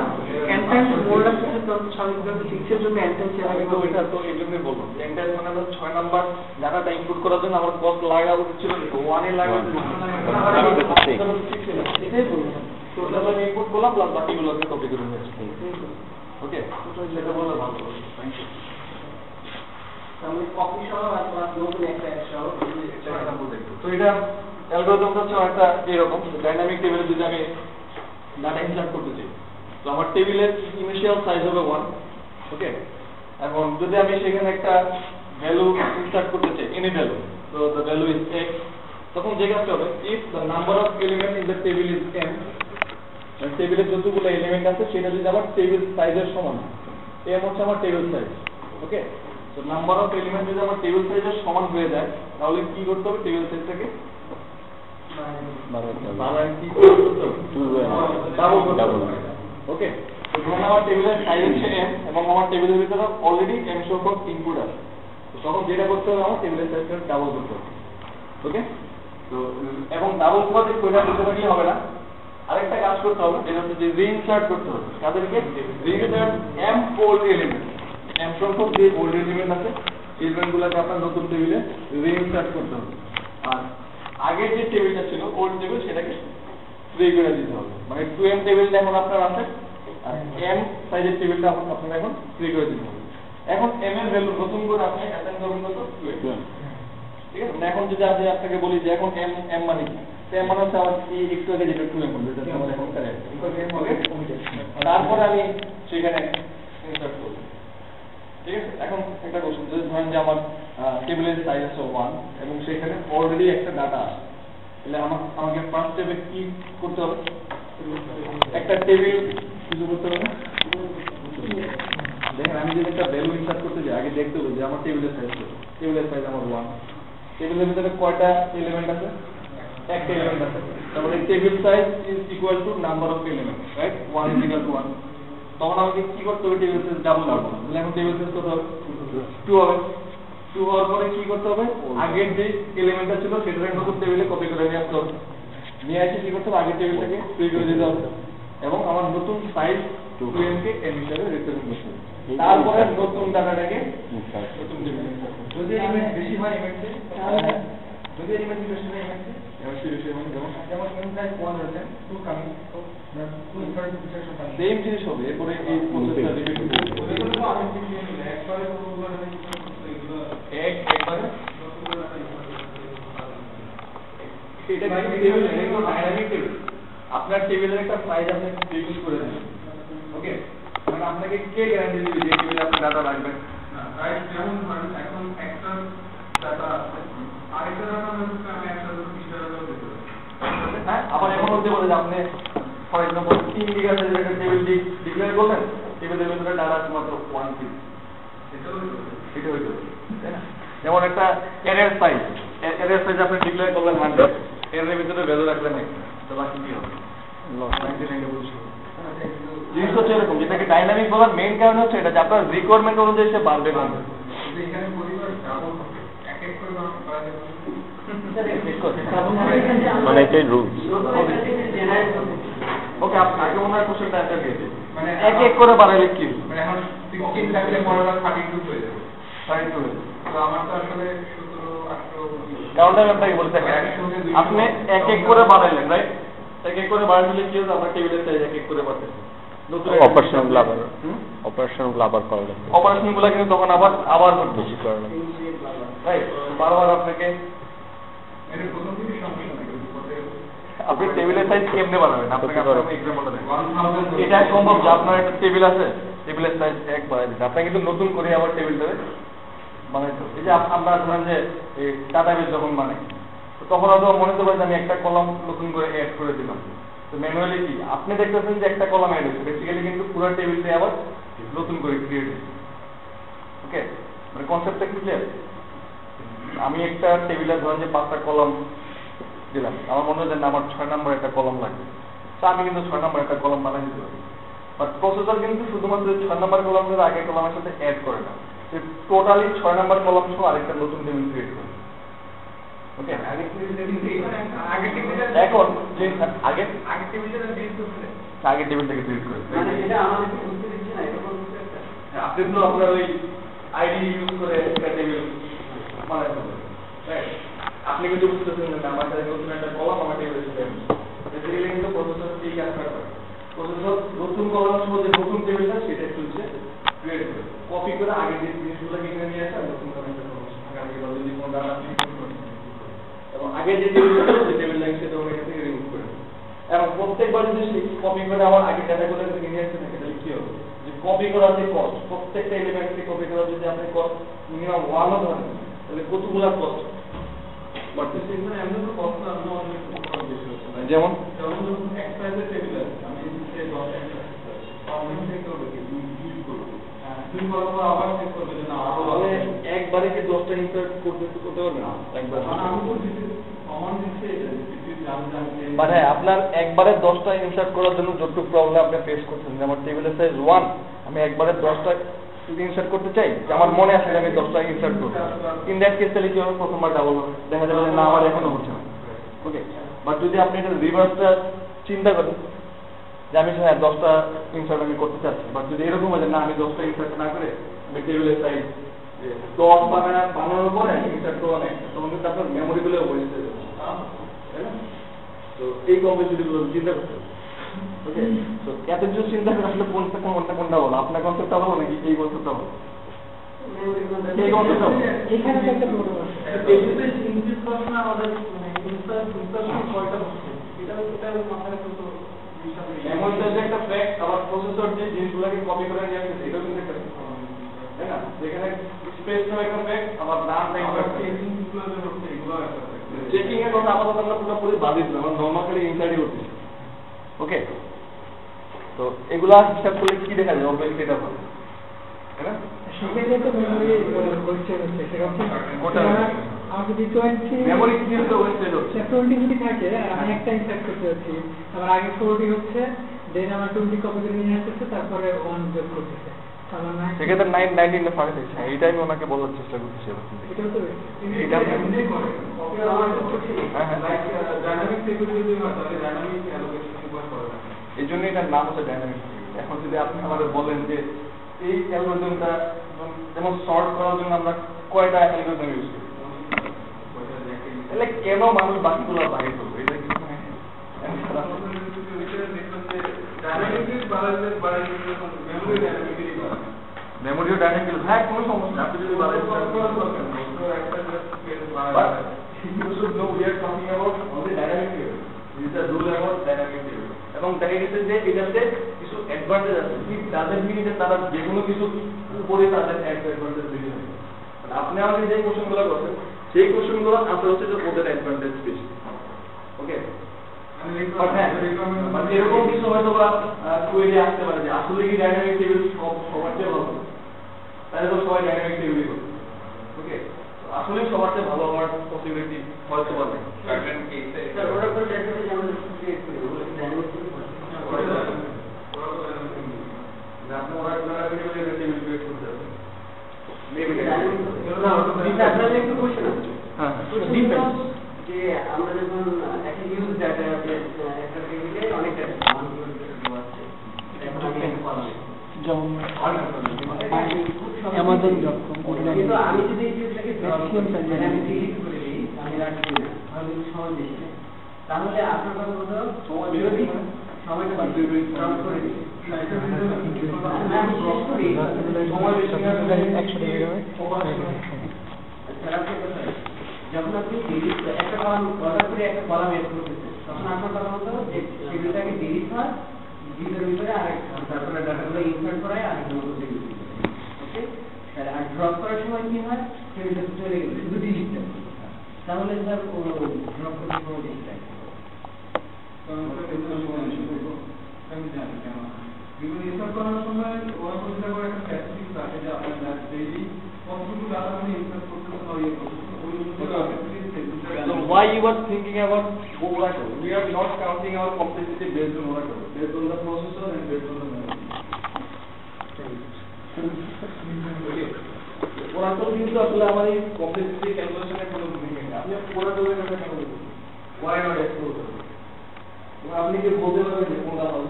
n টাইমস মোর লাগছে তো স্বাভাবিকভাবে 6 এর জন্য n টাইমস লাগে তো এটা তো এই জন্যই বলবো n টাইমস মানে হলো 6 নাম্বার ডাটাটা ইনপুট করার জন্য আমার কস্ট লাগা উচিত ছিল 1 এর লাগা এটাই বলবো তো যখন ইনপুট করলাম প্লাস বাকিগুলোকে কপি করে নিয়েছি ওকে তো যেটা বলে ভালো থ্যাংক ইউ তাহলে কপি সহ অথবা নতুন একটা সহ তো এটা অ্যালগরিদমটা হচ্ছে একটা এরকম ডাইনামিক টেবিলে যদি আমি ডাটা ইনসার্ট করতে চাই তো আমার টেবিলের ইনিশিয়াল সাইজ হবে 1 ওকে এখন যদি আমি সেখানে একটা ভ্যালু ইনসার্ট করতে চাই এনি ভ্যালু তো দ্য ভ্যালু ইজ x তখন যে কাজটা হবে if the number of element in the table is m টেবিলে যতগুলো এলিমেন্ট আছে সেটা যদি আমার টেবিল সাইজের সমান m হচ্ছে আমার টেবিল সাইজ ওকে তো নাম্বার অফ এলিমেন্ট যদি আমার টেবিল সাইজের সমান হয়ে যায় তাহলে কি করতে হবে টেবিল সাইজটাকে ডাবল ওকে যখন আমার টেবিলের সাইজ হচ্ছে m এবং আমার টেবিলের ভিতরে অলরেডি m সংখ্যক ইনপুট আছে তখন যেটা করতে হবে আমার টেবিলের সাইজটা ডাবল করতে হবে ওকে তো এবং ডাবল করতে কোইটা করতে পারলে হবে না আরেকটা কাজ করতে হবে যেটা হচ্ছে যে রিইনসার্ট করতে হবে তাদেরকে রিইনসার্ট m ওল্ড এলিমেন্ট m সংখ্যক যে ওল্ড এলিমেন্ট আছে এলিমেন্টগুলোকে আপনার নতুন টেবিলে রিইনসার্ট করতে হবে আর আগের যে টেবিলটা ছিল ওল্ড টেবিল সেটাকে ফ্রি করে দিতে হবে মানে 2m টেবিলটা এখন আপনার আছে আর m সাইজের টেবিলটা আপনার এখন ফ্রি করে দিতে হবে এখন m এর ভ্যালু নতুন করে আপনি অ্যাসাইন করবেন কত 2m ঠিক আছে এখন যদি আমি আপনাকে বলি যে এখন m মানে কি m মানে হচ্ছে আমার এই একটু আগে যেটা 2m বলবো এটা আমাদের এখন কারেক্ট তারপরে আমি সেখানে ইনসার্ট করব ঠিক আছে এখন একটা কোশ্চেন যদি ধরেন যে আমার টেবিলের সাইজ আছে 1 এবং সেখানে অলরেডি একটা ডাটা আছে তাহলে আমাকে ফার্স্ট স্টেপে কি করতে হবে একটা টেবিল কিছু করতে হবে না দেখেন আমি যদি একটা ভ্যালু ইনসার্ট করতে যাই আগে দেখতে হবে যে আমার টেবিলের সাইজ কত টেবিলের সাইজ আমার 1 টেবিলের ভিতরে কয়টা এলিমেন্ট আছে একটা এলিমেন্ট আছে তাহলে table size is equal to number of element right 1 is equal to 1 তখন আমাকে কি করতে হবে টেবিল সাইজ ডাবল করতে হবে তাহলে এখন টেবিল সাইজ কত হবে 2 হবে 2 হওয়ার পরে কি করতে হবে আগের যে এলিমেন্টটা ছিল সেটাকে নতুন টেবিলে কপি করে নিয়ে আসতে হবে নিয়ে এসে কি করতে হবে আগের টেবিলটাকে ফ্রি করে দিতে হবে এবং আমার নতুন সাইজ 2m কে m হিসেবে রিপ্রেজেন্ট করতে হবে তারপরে নতুন ডাটাটাকে নতুন টেবিলে যদি এলিমেন্ট বেশি হয় এলিমেন্টে তাহলে যদি এলিমেন্ট বেশি হয় এলিমেন্টে যেমন m সাইজ 1 হয়েছে 2 কামিং তো 2 ইনফারেন্স ডিসকাশন কামিং সেম জিনিস হবে এরপরে এই প্রসেসটা রিপিট হবে এগুলো আমি কি নিলে একবারে পুরোগুলো একবারে এটা কি টেবিল এগুলো ডাইনামিক টেবিল আপনার টেবিলের একটা সাইজ আপনি ডিফাইন করে দেন ওকে মানে আপনাকে কে গ্যারান্টি দিবে যে টেবিলে আপনি ডাটা রাখবেন না রাইট যেমন ধরেন এখন একটা ডাটা আছে আরেকটা ডাটা মানে আমি একসাথে 20 ডাটা দিতে পারি হ্যাঁ আবার এমন হতে পারে যে আপনি ফর एग्जांपल 3 গিগা সাইজের একটা টেবিল ডিক্লেয়ার করলেন টেবিলের ভিতরে ডাটা আছে মাত্র 1 পিস এটা হইতো তাই না যেমন একটা অ্যারের সাইজ আপনি ডিক্লেয়ার করলেন 100 এর ভিতরে ভ্যালু রাখলেন একটা তো বাকি কি হবে লস 99 বলছো জিনিস হচ্ছে এরকম, যেটাকে ডাইনামিক বলার মেইন কারণ হচ্ছে এটা যে আপনার রিকোয়ারমেন্ট অনুযায়ী সে বাড়বে কমবে। এখানে পরিবার ডাবল এক এক করে বাড়াতে মানে এটাই রুল। ওকে, আপনি আগে মনে হয় কোশ্চেনটা অ্যান্সার দিয়েছে, মানে এক এক করে বাড়াইলে কি মানে এখন 16 থাকলে পরের 32 হয়ে যাবে। 32 হয়ে যাবে। তো আমার তো আসলে 17 18 কারণটা আমি আপনাকে বলতে থাকি, আপনি এক এক করে বাড়াইলেন, রাইট? এক এক করে বাড়াইলে কি হচ্ছে, আপনার টেবিলের সাইজ এক এক করে বাড়ছে। অপারেশন গুলো আবার করা লাগবে। অপারেশন গুলো কিন্তু তখন আবার বেশি করা লাগবে, রাইট? বারবার আপনাকে এটা প্রথম থেকে সমস্যা নাই, আপনি টেবিলের সাইজ কেমনে বানাবেন? আপনাকে এক্সাম্পলটা দেন। এটা সম্ভব যে আপনার একটা টেবিল আছে, টেবিলের সাইজ এক বাড়াই দিতে, আপনাকে কিন্তু নতুন করে আবার টেবিলটা বানাইতে হবে। এই যে আমরা ধরেন যে ডাটাবেস যখন বানাই, তখন হয়তো মনে হতে পারে যে আমি একটা কলাম নতুন করে অ্যাড করে দিলাম, তো ম্যানুয়ালি কি আপনি দেখতেছেন যে একটা কলাম অ্যাড হয়েছে, বেসিক্যালি কিন্তু পুরো টেবিলটা আবার নতুন করে ক্রিয়েট হয়েছে। ওকে, মানে কনসেপ্টটা কি ক্লিয়ার? আমি একটা টেবিলে ধরেন যে 5টা কলাম দিলাম, আমার মনে হয় যে আমার 6 নম্বর একটা কলাম লাগবে, তো আমি কিন্তু 6 নম্বর একটা কলাম বানিয়ে দিতে পারি। বাট প্রসেসর কিন্তু শুধুমাত্র 6 নম্বর কলামের আগের কলামের সাথে অ্যাড করে না, টোটালি 6 নম্বর কলাম সহ আরেকটা নতুন টেবিল ক্রিয়েট করে। ওকে, এখন আগে টেবিলটাকে ক্রিয়েট করে আপনি তো আপনার ওই আইডি ইউজ করে একটা টেবিল বানাতে পারেন, রাইট? আপনি কিন্তু বুঝতেছেন যে আমার কাছে নতুন একটা কলাম আমার টেবিলে চলে আসছে, বেসিক্যালি কিন্তু প্রসেসর এই কাজটা করে। প্রসেসর নতুন কলাম সহ যে নতুন টেবিলটা সেটা চলছে ক্রিয়েট করে, কপি করে আগে যে জিনিসগুলোকে এখানে নিয়ে আসে নতুন করে একটা যদি কোনো ডাটা এবং আগে যে টেবিলটা ছিল সেই টেবিলটাকে সেটা এখান থেকে রিমুভ করে, এবং প্রত্যেকবার যদি কপি করে আমার আগে ডাটাগুলো নিয়ে আসছে সেটা কি হবে, যে কপি করার যে কস্ট, প্রত্যেকটা এলিমেন্টকে কপি করার যদি আপনি কস্ট মিনিমাম 1 ও ধরেন, তাহলে কতগুলা কস্ট বাড়তেছে। এখানে এমন তো কস্ট না, যেমন এক্সপ্রেসের টেবিল আছে, আমি সেই 10 আমি চেক করব কি ইউজ করব, তুমি বলবো আবার চেক করবে যে না আরো একবারে কি 10টা ইনসার্ট করতে পারবে না, একবার আমি বলছি কমন দিচ্ছে এটা মানে আপনার একবারে 10টা ইনসার্ট করার জন্য যতটুকু প্রবলেম আপনি ফেস করছেন, যে আমার টেবিলের সাইজ 1, আমি একবারে 10টা ইনসার্ট করতে চাই, যে আমার মনে আছে যে আমি 10টা ইনসার্ট করব, ইন দ্যাট কেস তাহলে কি হবে, প্রথমবার ডাবল হবে, দেখা যাবে যে না আমার এখনো হচ্ছে না। ওকে, বাট যদি আপনি এটা রিভার্সটা চিন্তা করেন যে আমি হ্যাঁ 10টা ইনসার্ট আমি করতে চাচ্ছি, বাট যদি এরকম হয় যে না আমি 10টা ইনসার্ট না করে আমি টেবিলের সাইজ 10 বানানোর পরে ইনসার্ট করবো না, তখন কিন্তু আপনার মেমোরিগুলো ওয়েস্ট হয়ে যাবে, তাই না? তো এই কমপ্লেক্সিটিগুলো চিন্তা করতে হবে। ওকে, তো এত কিছু চিন্তা করে আসলে কোনটা বলো, আপনার কনসেপ্টটা বলো নাকি এই কনসেপ্টটা বলো? এই কনসেপ্টটা বলো। এখানে তো একটা প্রবলেম আছে, টেবিলে ইনপুট করতে আমাদের মানে ইনসার্ট কয়টা হচ্ছে এটা মাথায় তো এমন যে একটা ফ্যাক্ট, আমার প্রসেসর যে জিনিসগুলোকে কপি করে নিয়ে আসছে এটাও কিন্তু একটা তাই না, যেখানে স্পেস নাও একটা ফ্যাক্ট, আমার নাম টাইপ করতে এগুলো হচ্ছে এগুলো একটা চেকিং এর কথা আপাতত আমরা পুরোপুরি বাদ দিচ্ছি, আমরা নরমালি ইনসাইডই করছি। ওকে, তো এগুলা হিসাব করলে কি দেখা যায়, অবভিয়াসলি এটা ভালো, তাই না? সেখানে তো মেমোরি হচ্ছে সেরকম ওটা আমার যদি 20 মেমোরি কি হচ্ছে ওয়েস্টেজ হচ্ছে 20 যদি থাকে আর আমি একটা ইনসার্ট করতে যাচ্ছি, আবার আগে 40 হচ্ছে, দেন আমার 20 কপি করে নিয়ে আসতেছে, তারপরে 1 যোগ করতেছে, তাহলে না সেক্ষেত্রে 9 না 5 হচ্ছে, এইটাই আমি ওনাকে বলার চেষ্টা করছি। এটাও তো এটা এমনি করে কপি আমার করছি, হ্যাঁ লাইক ডাইনামিক টেবিল যদি হয় তাহলে ডাইনামিক অ্যালোকেশন ইনপুট করে না, এই জন্য এটার নাম হচ্ছে ডাইনামিক। এখন যদি আপনি আমাদের বলেন যে এই অ্যালগরিদমটা যেমন সর্ট করার জন্য আমরা কয়টা অ্যালগরিদম ইউজ করি, তাহলে কেন মানুষ বাকিগুলো বাইরে করবে, এটা কি মেমোরিও ডাইনামিক, হ্যাঁ কোনো সমস্যা না, আপনি যদি এবং দেখা গেছে যে এটাতে কিছু অ্যাডভান্টেজ আছে, তাদের মিনিটে তারা যে কোনো কিছু উপরে তাদের অ্যাডভান্টেজ বেশি হবে। আপনি আমাকে যে কোশ্চেনগুলো করছেন সেই কোশ্চেনগুলো আনসার হচ্ছে যে ওদের অ্যাডভান্টেজ বেশি। ওকে, এরকম কিছু হয়তো বা কোয়েরি আসতে পারে যে আসলে কি ডাইনামিক টেবিল সবার চেয়ে ভালো, তাহলে তো সবাই ডাইনামিক টেবিলই করবে। ওকে, আসলে সবার চেয়ে ভালো হওয়ার পসিবিলিটি হয়তো পারবে সার্টেন কেসে, ওরা তো ডাইনামিক যেমন Amazon.com কিন্তু আমি যদি এই টেবিলটাকে ড্রপ করি মানে আমি ডিলিট করে দিই আমি রাখছি না তাহলে সময় বেশি নেই তাহলে আপনার কথা বলতে সময় যদি সময়টা ড্রপ করে দিই আমি ড্রপ করি সময় বেশি যখন আপনি ডিলিট একটা কলাম অর্ডার করে একটা কলাম এড করতেছেন তখন আপনার কথা বলতে হবে যে টেবিলটাকে ডিলিট হয় ভিতরে আরেক তারপরে ডাটাগুলো ইনসার্ট করায় আরেক নতুন টেবিল ওকে তাহলে আর ড্রপ করার সময় কি হয় টেবিলটা চলে গেল শুধু ডিলিটটা তাহলে স্যার ড্রপ করতে কোনো বেশি টাইম বিভিন্ন ইনসার্ট করার সময় ওরা কনসিডার করে একটা স্ট্যাটিস্টিক্স আছে যে আপনার ডেইলি কতটুকু ডাটা আপনি ইনসার্ট করতেছেন বা ইয়ে করতেছেন So why you are thinking about Oracle? We are not counting our complexity based on Oracle, based on the processor and based on the memory. Okay. Oracle কিন্তু আসলে আমার এই complexity calculation এর কোনো ভূমিকা নেই। আপনি Oracle এর কথা কেন বলছেন? Why not explore? আপনি কি বলতে পারবেন যে কোনটা ভালো?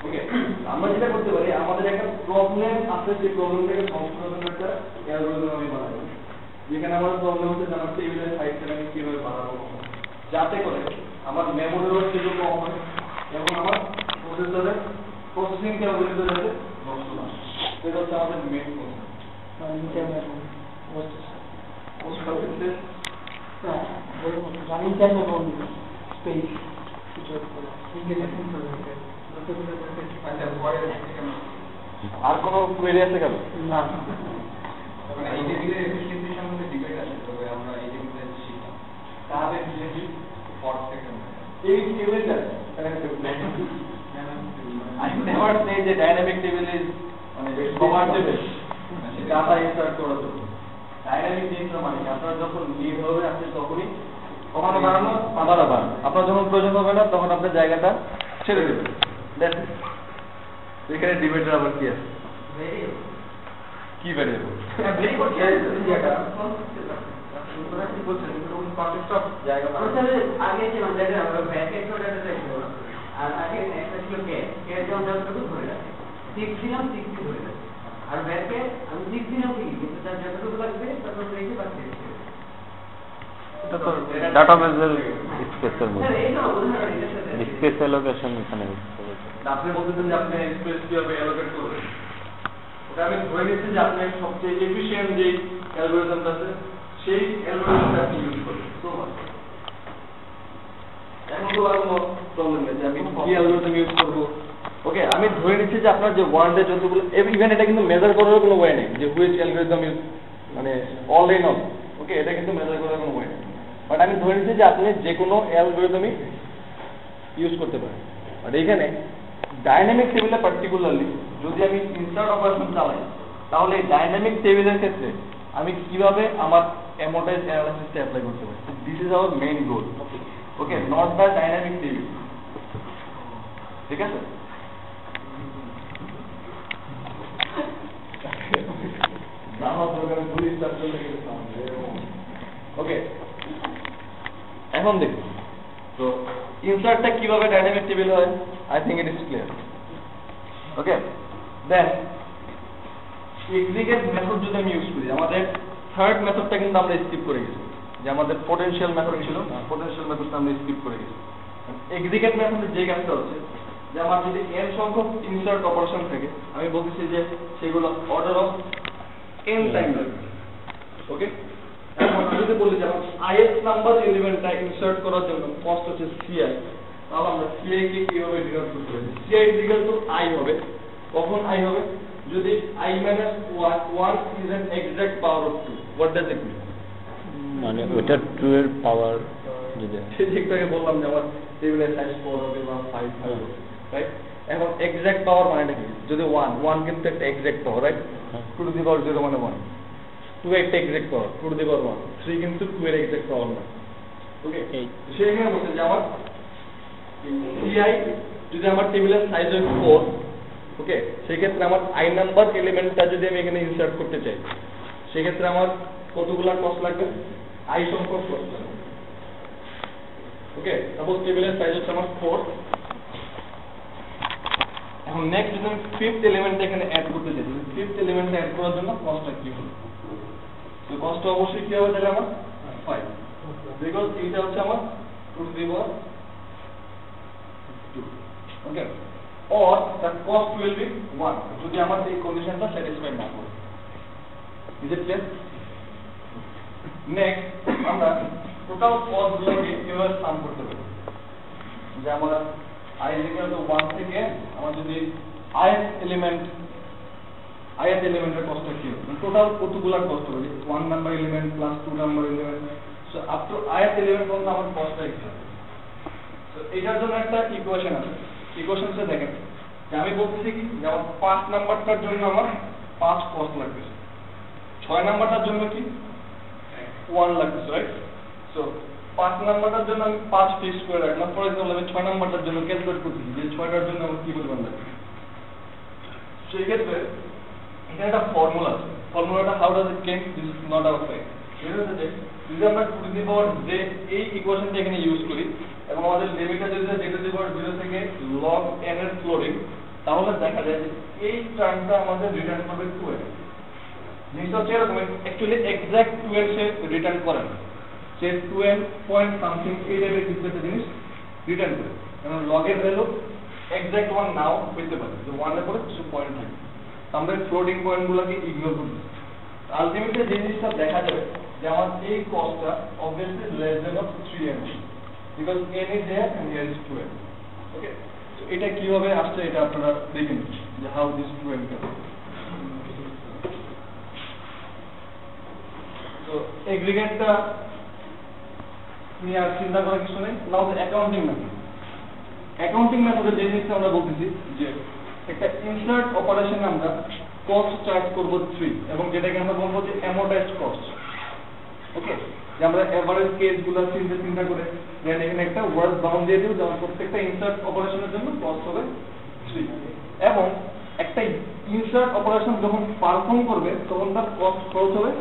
ওকে, আমরা যেটা করতে পারি আমাদের একটা প্রবলেম আছে সেই প্রবলেমটাকে সলভ করার জন্য একটা অ্যালগরিদম আমি বানাই যেখানে আমার প্রবলেম হচ্ছে যে আমার টেবিলের সাইজটা আমি কিভাবে বাড়াবো যাতে করে আমার মেমোরির ওয়েটেজ কম হয় এবং আমার প্রসেসরের প্রসেসিং ক্যাপাবিলিটি যাতে নষ্ট না হয় এটা হচ্ছে আমাদের মেইন আর কোনো কোয়েরি আছে কেন না এই টেবিলের এফিশিয়েন্সির সম্বন্ধে ডিবেট আছে তবে আমরা এই টেবিলের শিখলাম তাহলে এফিশিয়েন্সি ফর সেকেন্ড এই টেবিলটা I never say যে ডাইনামিক টেবিল ইজ মানে সবার টেবিল ডাটা ইনসার্ট করার জন্য ডাইনামিক জিনিসটা মানে আপনার যখন নিড হবে আপনি তখনই কমানো বাড়ানো বাড়ানো আপনার যখন প্রয়োজন হবে না তখন আপনার জায়গাটা ছেড়ে দেবেন এখানে ডিবেটের আবার কি আছে কি ভ্যারিয়েবল আগে যেমন দেখেন আমরা ব্যাকে একটা ডাটা দেখবো আর আগে একটা ছিল কে যেমন যতটুকু ধরে রাখে 6 দিলাম 6 ধরে রাখে আর ব্যাকে আমি 6 দিলাম ঠিকই কিন্তু তার যতটুকু লাগবে ততটুকু রেখে বাকি রেখে এটা তো ডাটাবেসের স্পেসের মধ্যে স্পেস অ্যালোকেশন এখানে আপনি বলতেছেন যে আপনি স্পেস কিভাবে অ্যালোকেট করবেন ওটা আমি ধরে নিচ্ছি যে আপনি সবচেয়ে এফিশিয়েন্ট যে অ্যালগরিদমটা আছে সেই অ্যালগরিদমটা আপনি ইউজ করবেন তো এখন তো আর কোনো প্রবলেম নেই যে আমি কি অ্যালগরিদম ইউজ করব ওকে আমি ধরে নিচ্ছি যে আপনার যে ওয়ার্ল্ডে যতগুলো ইভেন এটা কিন্তু মেজার করার কোনো ওয়ে নেই যে হুইচ অ্যালগরিদম ইউজ মানে অল ইন অল ওকে এটা কিন্তু মেজার করার কোনো ওয়ে নেই বাট আমি ধরে নিচ্ছি যে আপনি যে কোনো অ্যালগরিদমই ইউজ করতে পারেন আর এখানে ডাইনামিক টেবিলে পার্টিকুলারলি যদি আমি ইনসার্ট অপারেশন চালাই তাহলে এই ডাইনামিক টেবিলের ক্ষেত্রে আমি কিভাবে আমার অ্যামোর্টাইজ অ্যানালাইসিসটা অ্যাপ্লাই করতে পারি this is our main goal okay not the dynamic table ঠিক আছে ওকে এখন দেখুন তো ইনসার্টটা কিভাবে ডাইনামিক টেবিল হয় I think it is clear. Okay. Then execute method যদি আমি ইউজ করি আমাদের থার্ড মেথডটা কিন্তু আমরা স্কিপ করে গেছি যে আমাদের পোটেনশিয়াল মেথড ছিল পোটেনশিয়াল মেথডটা আমরা স্কিপ করে গেছি এক্সিকিউট মেথডে যে কাজটা হচ্ছে যে আমার যদি n সংখ্যক ইনসার্ট অপারেশন থাকে আমি বলতেছি যে সেগুলো অর্ডার অফ n টাইম লাগবে ওকে এখন যদি বলি যে আমার ith নাম্বার এলিমেন্টটা ইনসার্ট করার জন্য কস্ট হচ্ছে ci তাহলে আমরা ci কে কিভাবে ডিনোট করতে পারি ci i হবে কখন i হবে যদি I minus 1 is an exact power of 2 what does it mean মানে ওটা 2 এর পাওয়ার যদি ঠিকঠাক বললাম যে আমার টেবিলের সাইজ 4 হবে বা 5 হবে রাইট এখন এক্সাক্ট পাওয়ার মানেটা কি যদি 1 কিন্তু একটা exact power right 2 to the power 0 মানে 1 2 একটা এক্সাক্ট পাওয়ার 2 টু দি পাওয়ার 1 3 কিন্তু 2 এর এক্সাক্ট পাওয়ার না ওকে সেখানে বলতে যে আমার ci যদি আমার টেবিলের সাইজ হয় 4 ওকে সেই ক্ষেত্রে আমার i নাম্বার এলিমেন্টটা যদি আমি এখানে ইনসার্ট করতে চাই সেই ক্ষেত্রে আমার কতগুলা কস্ট লাগবে i সংখ্যক কস্ট লাগবে ওকে সাপোজ টেবিলের সাইজ হচ্ছে আমার 4 এখন নেক্সট যদি আমি ফিফথ এলিমেন্ট এখানে অ্যাড করতে চাই, ফিফথ এলিমেন্ট অ্যাড করার জন্য কস্টটা কি হবে? তো কস্ট অবশ্যই কি হবে তাহলে আমার 5, বিকজ এইটা হচ্ছে আমার 2 to the power 2, okay, or the cost will be 1 যদি আমার এই কন্ডিশনটা স্যাটিসফাই না করে। Is it clear? নেক্সট আমরা টোটাল কস্ট গুলোকে কিভাবে সাম করতে পারি, যে আমরা i = 1 থেকে আমার যদি ith এলিমেন্টের কস্টটা কি হবে, টোটাল কতগুলো কস্ট হবে, 1 number element plus 2 number element, so up to ith element পর্যন্ত আমার কস্টটা কি হবে। তো এটার জন্য একটা ইকুয়েশন আছে, ইকুয়েশনটা দেখেন যে আমি বলতেছি কি যে আমার 5 নাম্বারটার জন্য আমার 5 কস্ট লাগবে, 6 নাম্বারটার জন্য কি 1 লাগবে, রাইট? সো 5 নাম্বারটার জন্য আমি 5 ফিক্স করে রাখলাম। ফর এক্সাম্পল আমি 6 নাম্বারটার জন্য ক্যালকুলেট করতেছি যে 6টার জন্য আমার কি পরিমাণ লাগবে। সো এই ক্ষেত্রে এখানে একটা ফর্মুলা আছে, ফর্মুলাটা how does it came, this is not our find. এটা হচ্ছে যে যদি আমরা টু দি পাওয়ার যে এই ইকুয়েশনটা এখানে ইউজ করি এবং আমাদের লিমিটটা যদি j টু দি পাওয়ার 0 থেকে log n এর ফ্লোরিং, তাহলে দেখা যায় যে এই টার্মটা আমাদের রিটার্ন করবে 2n। জিনিসটা হচ্ছে এরকম, অ্যাকচুয়ালি এক্সাক্ট 2n সে রিটার্ন করে না, সে 2n পয়েন্ট সামথিং এই টাইপের কিছু একটা জিনিস রিটার্ন করে, কারণ log এর ভ্যালু এক্সাক্ট 1 নাও পেতে পারে, যে 1 এর পরে কিছু পয়েন্ট থাকে, আমরা ফ্লোটিং পয়েন্টগুলোকে ইগনোর করি। আলটিমেটলি যে জিনিসটা দেখা যাবে যে আমার এই কস্টটা obviously less than of 3n because n is there and here is 2n, ওকে। তো এটা কিভাবে আসছে এটা আপনারা দেখেন যে how this 2n can, তো এগ্রিগেটটা নিয়ে আর চিন্তা করার কিছু নেই। নাও অ্যাকাউন্টিং মেথড, অ্যাকাউন্টিং মেথডে যে জিনিসটা আমরা বলতেছি যে একটা ইনসার্ট অপারেশনে আমরা কস্ট চার্জ করব 3 এবং যেটাকে আমরা বলবো যে অ্যামোর্টাইজড কস্ট, ওকে, যে আমরা এভারেজ কেসগুলো চিন্তা করে দেন এখানে একটা ওয়ার্ড বাউন্ড দিয়ে দেব, যেমন প্রত্যেকটা ইনসার্ট অপারেশনের জন্য কস্ট হবে 3 এবং একটা ইনসার্ট অপারেশন যখন পারফর্ম করবে তখন তার কস্ট খরচ হবে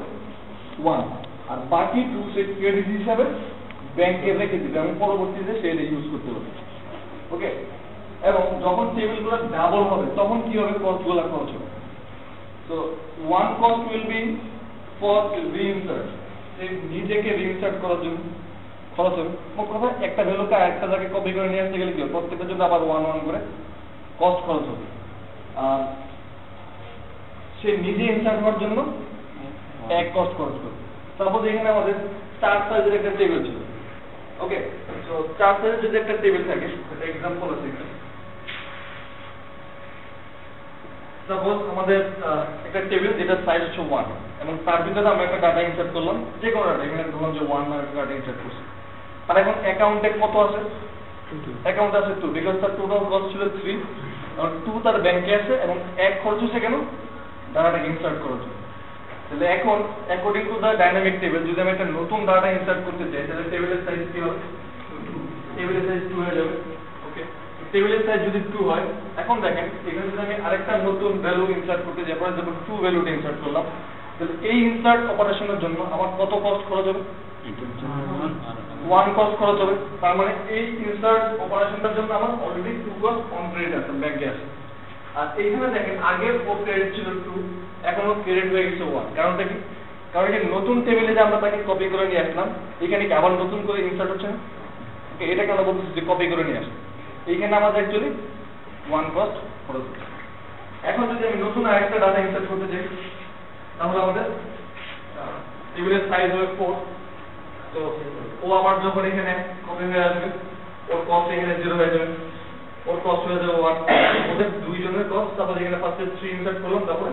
1 আর বাকি 2 সে ক্রেডিট হিসাবে ব্যাংকে রেখে দিবে, আমি পরবর্তীতে সেটা ইউজ করতে পারবো, ওকে। এবং যখন টেবিলগুলো ডাবল হবে তখন কি হবে, কস্টগুলো খরচ হবে। তো 1 cost will be for reinsert, এই নিজেকে রিইনসার্ট করার জন্য খরচ হবে। মোট কথা একটা ভ্যালুকে আরেকটা জায়গায় কপি করে নিয়ে আসতে গেলে কি হবে, প্রত্যেকটার জন্য আবার 1 করে কস্ট খরচ হবে। আর সে নিজে ইনসার্ট হওয়ার জন্য 1 কস্ট খরচ করবে। সাপোজ এখানে আমাদের 4 সাইজের একটা টেবিল ছিল, ওকে। তো 4 সাইজের যদি একটা টেবিল থাকে, একটা এক্সাম্পল আছে এখানে। সাপোজ আমাদের একটা টেবিল যেটা সাইজ হচ্ছে 1 এবং তার ভিতরে আমরা একটা ডাটা ইনসার্ট করলাম, যে কোনো ডাটা, এখানে ধরুন যে 1 নামের ডাটা ইনসার্ট করছি। আর এখন অ্যাকাউন্টে কত আছে, অ্যাকাউন্ট আছে 2, বিকজ তার টোটাল কস্ট ছিল 3 এবং 2 তার ব্যাংকে আছে এবং 1 খরচ হচ্ছে কেন, ডাটাটাকে ইনসার্ট করার জন্য। তাহলে এখন according to the dynamic table যদি আমি একটা নতুন ডাটা ইনসার্ট করতে চাই তাহলে টেবিলের সাইজ কি হবে, টেবিলের সাইজ 2 হয়ে যাবে, ওকে। টেবিলের সাইজ যদি 2 হয়, এখন দেখেন এখানে যদি আমি আরেকটা নতুন ভ্যালু ইনসার্ট করতে যাই, পরে যখন 2 ভ্যালুটা ইনসার্ট করলাম, তাহলে এই ইনসার্ট অপারেশনের জন্য আমার কত কস্ট খরচ হবে, 1 কস্ট খরচ হবে। তার মানে এই ইনসার্ট অপারেশনটার জন্য আমার অলরেডি 2 কস্ট অন ক্রেডিট আছে, ব্যাংকে আছে। আর এইখানে দেখেন আগে ও ক্রেডিট ছিল 2, এখন ও ক্রেডিট হয়ে গেছে 1। কারণটা কি, কারণ এই নতুন টেবিলে যে আমরা তাকে কপি করে নিয়ে আসলাম, এখানে কি আবার নতুন করে ইনসার্ট হচ্ছে না, ওকে। এটাকে আমরা বলতেছি যে কপি করে নিয়ে আসলাম, এইখানে আমাদের অ্যাকচুয়ালি 1 কস্ট খরচ হচ্ছে। এখন যদি আমি নতুন আরেকটা ডাটা ইনসার্ট করতে চাই তাহলে আমাদের টেবিলের সাইজ হবে 4, তো ও আবার যখন এখানে কপি হয়ে আসবে ওর কস্ট এখানে 0 হয়ে যাবে, ওর কস্ট হয়ে যাবে 1, ওদের দুইজনের কস্ট, তারপর এখানে ফার্স্টে 3 ইনসার্ট করলাম, তারপরে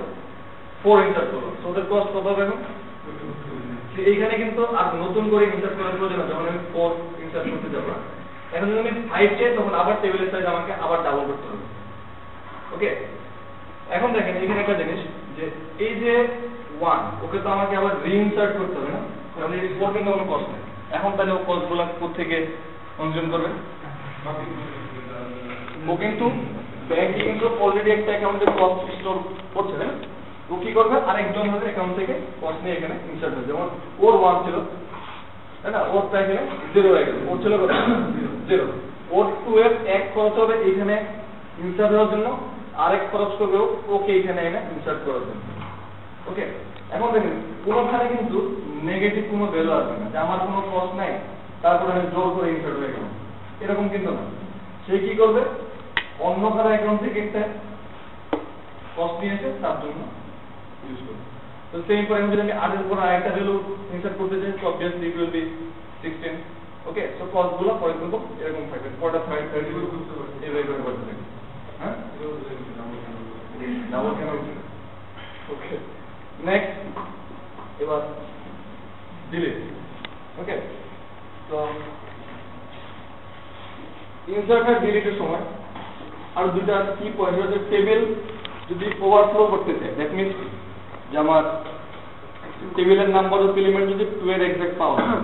4 ইনসার্ট করলাম, তো ওদের কস্ট কত হবে এখন। এইখানে কিন্তু আর নতুন করে ইনসার্ট করার প্রয়োজন আছে, যখন আমি 4 ইনসার্ট করতে যাবো, এখন যদি আমি 5 চাই তখন আবার টেবিলের সাইজ আমাকে আবার ডাবল করতে হবে, ওকে। এখন দেখেন এখানে একটা জিনিস যে এই যে 1 ওকে তো আমাকে আবার রিইনসার্ট করতে হবে না, কারণ এই 4 কিন্তু কোনো কস্ট নেই। এখন তাহলে ও কস্টগুলো কোত্থেকে কনজিউম করবে, ও কিন্তু ব্যাংকে কিন্তু অলরেডি একটা অ্যাকাউন্টে কস্ট স্টোর করছে, তাই না? ও কি করবে, আরেকজনের অ্যাকাউন্ট থেকে কস্ট নিয়ে এখানে ইনসার্ট হবে, যেমন ওর 1 ছিল, তাই না, ওর এখানে 0 হয়ে গেল, ওর ছিল কত 0, ওর 2 এর 1 খরচ হবে এখানে ইনসার্ট হওয়ার জন্য, আরেক খরচ করবে ওকে এখানে এনে ইনসার্ট করার জন্য। ওকে, এখন দেখেন কোনোখানে কিন্তু নেগেটিভ কোনো ভ্যালু আসবে না, যে আমার কোনো কস্ট নাই তারপরে আমি জোর করে ইনসার্ট হয়ে গেলাম, এরকম কিন্তু না। সে কি করবে, অন্য কারো অ্যাকাউন্ট থেকে একটা কস্ট নিয়েছে তার জন্য ইউজ করবে। তো সেম করে যদি আমি আরের উপর আরেকটা ভ্যালু ইনসার্ট করতে চাই, তো obviously it will be 16। Okay, so cost গুলো ফর এক্সাম্পল এরকম থাকবে, 45 30 এভাবে করে করতে থাকবে। হ্যাঁ, ডাবল কেন? ওকে, নেক্সট এবার ডিলিট। ওকে, তো ইনসার্ট আর ডিলিটের সময় আর দুটা কি পয়েন্ট হচ্ছে, টেবিল যদি ওভারফ্লো করতে চাই, দ্যাট মিন্স যে আমার টেবিলের নাম্বার অফ এলিমেন্ট যদি 2 এর এক্সাক্ট পাওয়া যায়,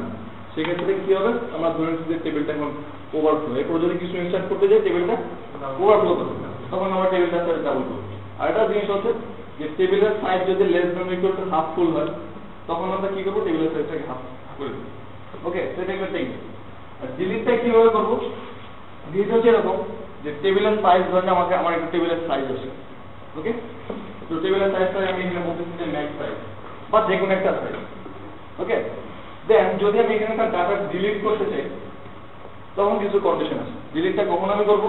সেক্ষেত্রে কি হবে, আমরা ধরে নিচ্ছি যে টেবিলটা এখন ওভারফ্লো, এরপর যদি কিছু ইনসার্ট করতে যাই টেবিলটা ওভারফ্লো করবে, তখন আমরা টেবিলটা ডাবল করব। আর একটা জিনিস হচ্ছে যে টেবিলের সাইজ যদি less than equal to half ফুল হয়, তখন আমরা কি করব, টেবিলের সাইজটাকে হাফ করে দেব। ওকে, সেটা একটা টেকনিক। আর ডিলিটটা কিভাবে করব, ডিলিট হচ্ছে এরকম যে টেবিলের সাইজ ধরে আমার একটা টেবিলের সাইজ আছে। ওকে, তো টেবিলের সাইজটা আমি এখানে বলতেছি যে ম্যাক্স সাইজ বা যে কোনো একটা সাইজ। ওকে, দেন যদি আমি এখানে একটা ডাটা ডিলিট করতে চাই, তখন কিছু কন্ডিশন আছে। ডিলিটটা কখন আমি করব,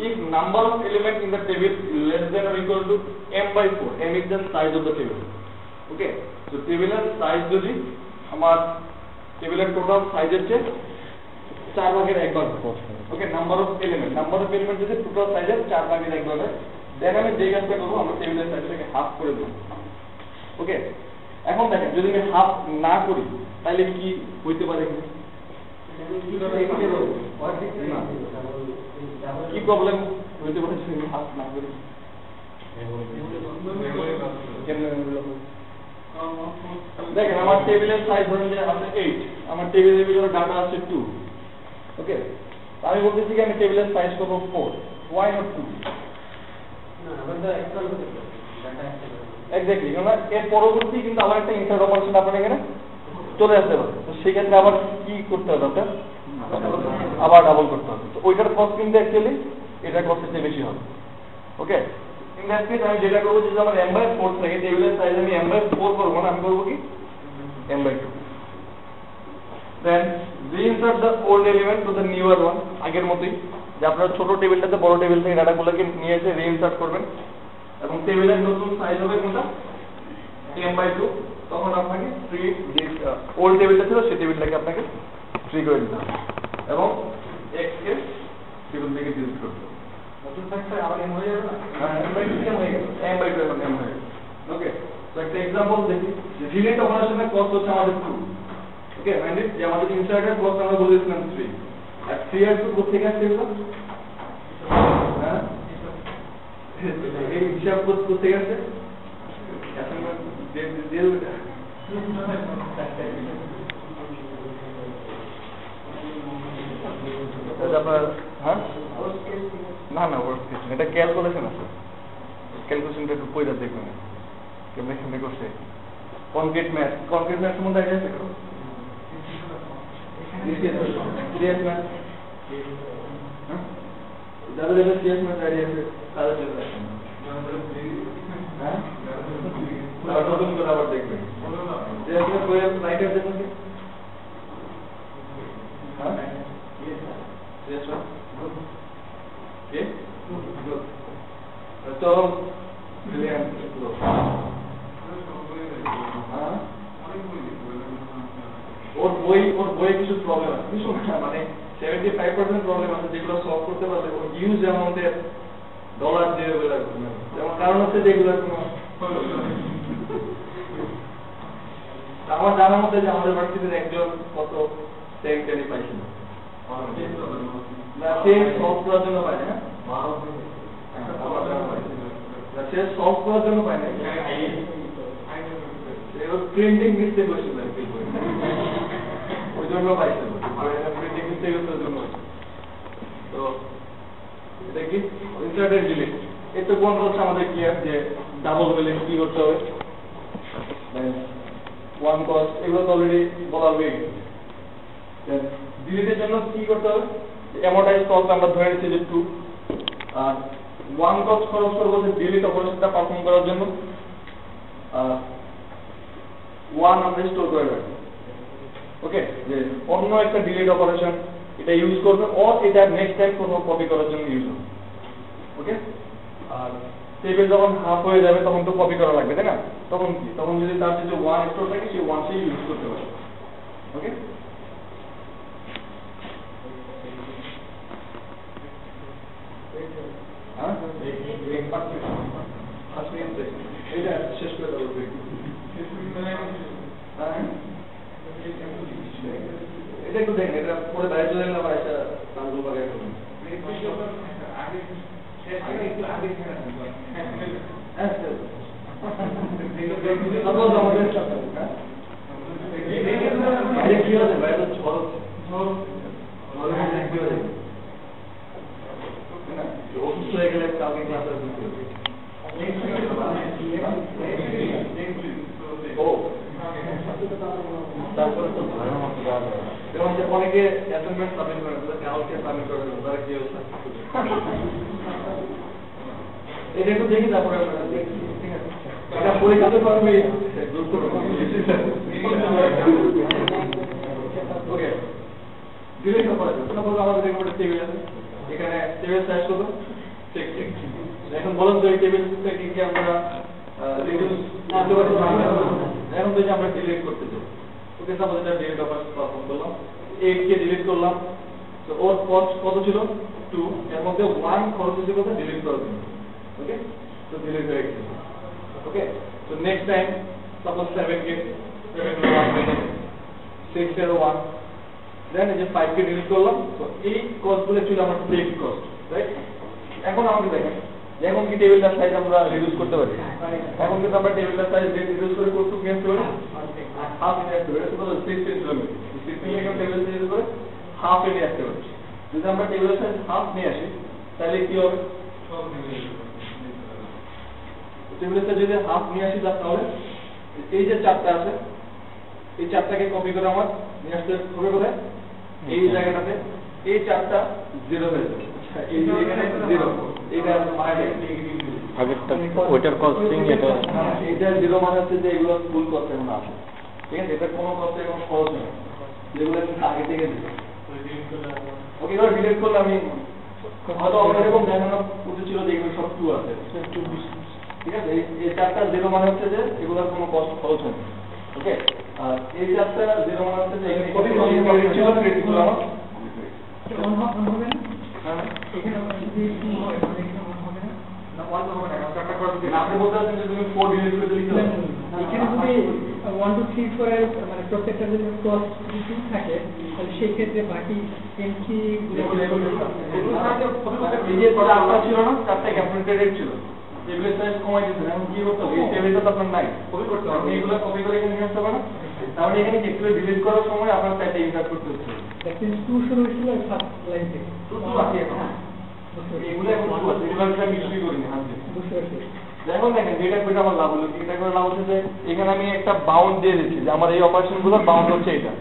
if number of element in the table less than or equal to m/4, m is the size of the table. Okay, so টেবিলের সাইজ যদি আমার টেবিলের টোটাল সাইজের চেয়ে 4/1 হয়। ওকে, নাম্বার অফ এলিমেন্ট যদি টোটাল সাইজের 4/1 হয়, দেন আমি যে কাজটা করব, আমরা টেবিলের সাইজটাকে হাফ করে দেব। ওকে, এখন দেখেন যদি আমি হাফ না করি তাহলে কি হইতে পারে, কি প্রবলেম হইতে পারে যদি হাফ না করি? দেখেন আমার টেবিলের সাইজ ধরেন যে আছে 8, আমার টেবিলের ভিতরে ডাটা আছে 2। ওকে, আমি বলতেছি কি আমি টেবিলের সাইজ করব 4, why not 2? এক্স্যাক্টলি, কারণ এর পরবর্তী কিন্তু আবার একটা ইনসার্ট অপারেশন আপনার এখানে চলে আসতে পারে, তো সেই ক্ষেত্রে আবার কি করতে হবে, আপনার আবার ডাবল করতে হবে। তো ওইটার কস্ট কিন্তু অ্যাকচুয়ালি এটার কস্টের চেয়ে বেশি হবে। ওকে, ইন দ্যাট কেস আমি যেটা করবো, যদি আমার m/4 থাকে, টেবিলের সাইজ আমি m/4 করবো না, আমি করবো কি m/2। Then reinsert the old element to the newer one, আগের মতোই যে আপনার ছোট টেবিলটাতে বড় টেবিল থেকে ডাটাগুলোকে নিয়ে এসে reinsert করবেন, এবং টেবিলের নতুন সাইজ হবে কোনটা, m/2। তখন আপনাকে ওল্ড টেবিলটা ছিল সেই টেবিলটাকে আপনাকে 3 করে দিতে হবে, এবং x কে টেবিল থেকে ডিলিট করতে হবে। নতুন সাইজটা আবার m হয়ে যাবে না, m/2 হয়ে গেল, m/2 এখন m হয়ে গেল। ওকে, তো একটা एग्जांपल দেখি যে ডিলিট অপারেশনের কস্ট হচ্ছে আমাদের 2। ওকে, মাইন্ড ইট যে আমাদের ইনসার্টের কস্ট আমরা বলেছিলাম 3, আর 3 আর 2 কোথা থেকে আসছে এগুলো, হ্যাঁ এই হিসাব কোথা থেকে আসছে, এখন দেল আপনার, হ্যাঁ না না ওয়ার্স্ট কেস এটা ক্যালকুলেশন আছে, ক্যালকুলেশনটা একটু পয়দা দেখবেন কেমন কেমন করছে। কনক্রিট ম্যাথ সম্বন্ধে আইডিয়া আছে, সিএস ম্যাথ, যাদের যাদের সিএস ম্যাথ আইডিয়া আছে তাদের জন্য, হ্যাঁ নতুন করে আবার দেখবেন সিএস ম্যাথ বইয়ের রাইটার দেখুন কি, হ্যাঁ সিএস ম্যাথ কে তো ব্রিলিয়ান্ট, ওর বই কিছু প্রবলেম আছে, কিছু না মানে 75% প্রবলেম আছে যেগুলো সলভ করতে পারলে ওর হিউজ অ্যামাউন্টের ডলার দিয়ে দেবে লাগবে। যেমন কারণ হচ্ছে যেগুলো কোনো আমার জানার মধ্যে যে আমাদের ভার্সিটির একজন কত সেকেন্ডারি পাইছিল না, সে সলভ করার জন্য পায় না, সে সলভ করার জন্য পায় না, প্রিন্টিং মিস্টেক হয়েছিল ওই জন্য পাইছিল, প্রিন্টিং মিস্টেক হওয়ার জন্য। তো এটা কি ইনসার্টেড ডিলিট, এর তো কোন হচ্ছে আমাদের ক্লিয়ার যে ডাবল হলে কি করতে হবে, ওয়ান কস্ট, এগুলো তো অলরেডি বলা হয়ে গেছে। ডিলিটের জন্য কি করতে হবে, অ্যামোর্টাইজ কস্ট আমরা ধরে নিচ্ছি যে 2, আর ওয়ান কস্ট খরচ করবো যে ডিলিট অপারেশনটা পারফর্ম করার জন্য, ওয়ান আমরা স্টোর করে রাখবো। ওকে, যে অন্য একটা ডিলিট অপারেশন এটা ইউজ করবে অর এটা নেক্সট টাইম কোনো কপি করার জন্য ইউজ হবে। ওকে, আর টেবিল যখন হাফ হয়ে যাবে তখন তো কপি করা লাগবে, তাই না? তখন কি, তখন যদি তার যে ওয়ান স্টোর থাকে সেই ওয়ান সেই ইউজ করতে পারে। ওকে, এটা শেষ করে দেবো। এটা একটু দেখেন, এটা পরে বাইরে চলে গেলে আবার একটা তালগুলো বাগায় করবেন। অসুস্থ হয়ে গেলে কালকে ক্লাসে তারপরে তো অনেকে অ্যাসাইনমেন্ট সাবমিট করে, কালকে সাবমিট করে দেবেন, তারা কি অবস্থা? এটা একটু দেখি, তারপরে ঠিক আছে, এটা পরীক্ষাতে পারবে ওকে। ডিলিট অপারেশন আমাদের একটা টেবিল আছে, এখানে টেবিল সাইজ কত? Check check. এখন বলুন তো এই টেবিল থেকে কি আমরা রিডিউস করতে পারি? এখন তো আমরা ডিলিট করতে চাই। ওকে, সাপোজ এটা ডিলিট অপারেশন পারফর্ম করলাম, 8 কে ডিলিট করলাম, তো ওর কস্ট কত ছিল? 2, এর মধ্যে 1 খরচ হচ্ছে কত? ডিলিট করার জন্য। ওকে, তো ডিলিট হয়ে গেছে। ওকে, তো নেক্সট টাইম সাপোজ 7 কে 7 এর 1 হয়ে যাবে, 6 এর 1, দেন এই যে 5 কে ডিলিট করলাম। তো এই কস্টগুলো ছিল আমার ফিক্সড কস্ট, রাইট? এখন আমাকে দেখেন, এখন কি টেবিলটার সাইজ আমরা রিডিউস করতে পারি? এখন কিন্তু আমরা টেবিলটার সাইজ রিডিউস করে কত কি আসতে পারি? হাফ এনে আসতে পারি। তো 16 কিলোমিটার 16 এর টেবিল সাইজ করে হাফ এনে আসতে পারি। যদি আমরা টেবিলের সাইজ হাফ নিয়ে আসি তাহলে কি হবে? টেবিলের সাইজ যদি হাফ নিয়ে আসি তাহলে এই যে চারটা আছে, এই চারটাকে কপি করে আমার নিয়ে আসতে হবে কোথায়? এই জায়গাটাতে। এই চারটা 0 হয়ে যাবে, এই যে এখানে 0, এটা আগেরটা ওইটার কস্টিং, এটা 0 মানে হচ্ছে যে এগুলো ফুল কস্ট এখন আসে, ঠিক আছে? এটা কোনো কস্ট এখন খরচ নেই, যেগুলো আগে থেকে দিতে। ওকে, এবার ডিলিট করলে আমি হয়তো আমার এরকম দেখানো উচিত ছিল যে এগুলো সব 2 আছে, ঠিক আছে? এই চারটা 0 মানে হচ্ছে যে এগুলোর কোনো কস্ট খরচ নেই। ওকে, আর এই চারটা 0 মানে হচ্ছে যে এখানে কত ক্রেডিট ছিল, ক্রেডিট ছিল আমার অন হবে না, হ্যাঁ এখানে যদি হয় তাহলে এখানে অন হবে না। না, অন হবে না, চারটা করে দিন। আপনি বলতে চাচ্ছেন যে তুমি 4 ডিলিট করে দিতে হবে। এখানে যদি 1 2 3 4 এর মানে প্রত্যেকটা যদি কস্ট যদি থাকে তাহলে সেই ক্ষেত্রে বাকি এন্ট্রি এই যে চারটা ছিল না, চারটা ক্যালকুলেটেড ছিল, টেবিলের সাইজ কমাই দিয়েছেন। এখন কি করতে হবে? এই টেবিলটা তো আপনার নাই, কপি করতে হবে। এইগুলো কপি করে এখানে নিয়ে আসতে হবে না? তাহলে এখানে কি একটু ডিলিট করার সময় আপনার চারটা ইনসার্ট করতে হচ্ছে। দেখেন 2 শুরু হয়েছিল 7 লাইন থেকে, 2 আছে এখন। এগুলো এখন 2 আছে, এগুলো আমি কিছুই করিনি হাত দিয়ে। বুঝতে পারছি। এখন দেখেন যেটা করে আমার লাভ হলো, এটা করে লাভ হচ্ছে যে এখানে আমি একটা বাউন্ড দিয়ে দিচ্ছি যে আমার এই অপারেশনগুলোর বাউন্ড হচ্ছে এটা।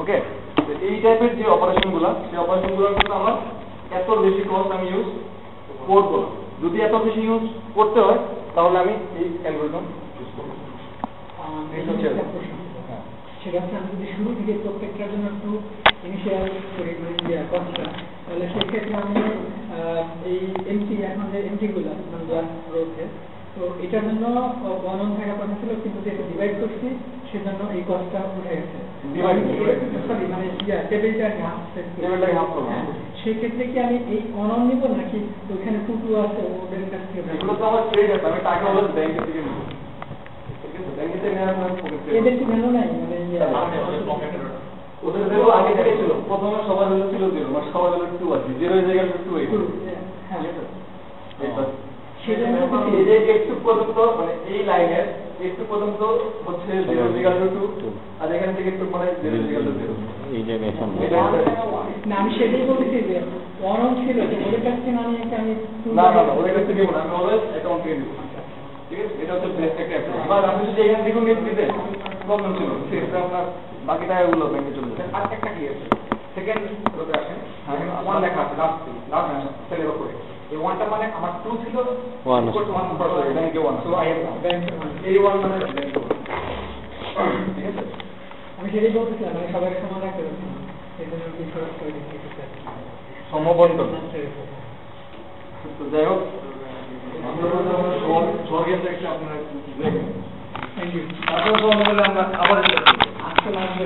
ওকে, এই টাইপের যে অপারেশনগুলো, সেই অপারেশনগুলোর জন্য আমার এত বেশি কস্ট আমি ইউজ করব না। যদি এত বেশি ইউজ করতে হয় তাহলে আমি এই অ্যালগরিদম ইউজ করব। সেটা হচ্ছে আমি যদি শুরু থেকে প্রত্যেকটার জন্য একটু ইনিশিয়াল করি কস্টটা, তাহলে সেক্ষেত্রে আমি এই এমটি এখন যে এমটিগুলো রয়েছে, তো এটার জন্য 1 on থাকা কথা ছিল, কিন্তু যেটা ডিভাইড করছি সেজন্য এই কস্টটা উঠে গেছে। সরি, মানে টেবিলটাকে হাফ করব। সেক্ষেত্রে কি আমি এই অন নিব নাকি ওখানে 2 2 আছে ওদের কাছ থেকে? এগুলো তো আমার ট্রেড আছে, আমি টাকা হলো ব্যাংকে থেকে নেব। ব্যাংকে থেকে নেওয়ার পর এদের কি ভ্যালু নাই, মানে ওদের ভ্যালু আগে থেকে ছিল। প্রথমে সবার ভ্যালু ছিল 0, মানে সবার ভ্যালু 2 আছে, 0 এর জায়গায় 2 এই সেটা এই যে একটু পর্যন্ত, মানে এই লাইনের একটু পর্যন্ত হচ্ছে 0.2, আর এখান থেকে একটু মানে 0.0। এই যে মেশন না, আমি সেটাই বলতেছি যে অন ছিল যে ওদের কাছ থেকে আমি না ওদের কাছ থেকে না, আমি অলওয়েজ অ্যাকাউন্ট থেকে নিব। ঠিক আছে, এটা হচ্ছে বেস্ট একটা অ্যাপ্রোচ। এবার আপনি যদি এখান থেকে নেট দিতে প্রবলেম ছিল, সেটা আপনার বাকি টাকাগুলো ব্যাংকে চলে যাবে। আর একটা কি আছে, সেকেন্ড রোতে আসেন, হ্যাঁ, আমার লেখা আছে লাস্ট সেলের উপরে এই 1টা মানে আমার 2 ছিল One. equal to 1 ব্যাংকে 1 সো আই হ্যাভ এই 1 মানে ব্যাংকে 1 ঠিক আছে আমি সেটাই বলতেছিলাম মানে সবাই সমান রাখতে পারছি না এই জন্য আমি খরচ করে দিচ্ছি সমবন্টন তো যাই হোক আমরা স্বর্গের একটা আপনারা দেখবেন থ্যাংক ইউ তারপরে আমরা আবার আজকে লাগবে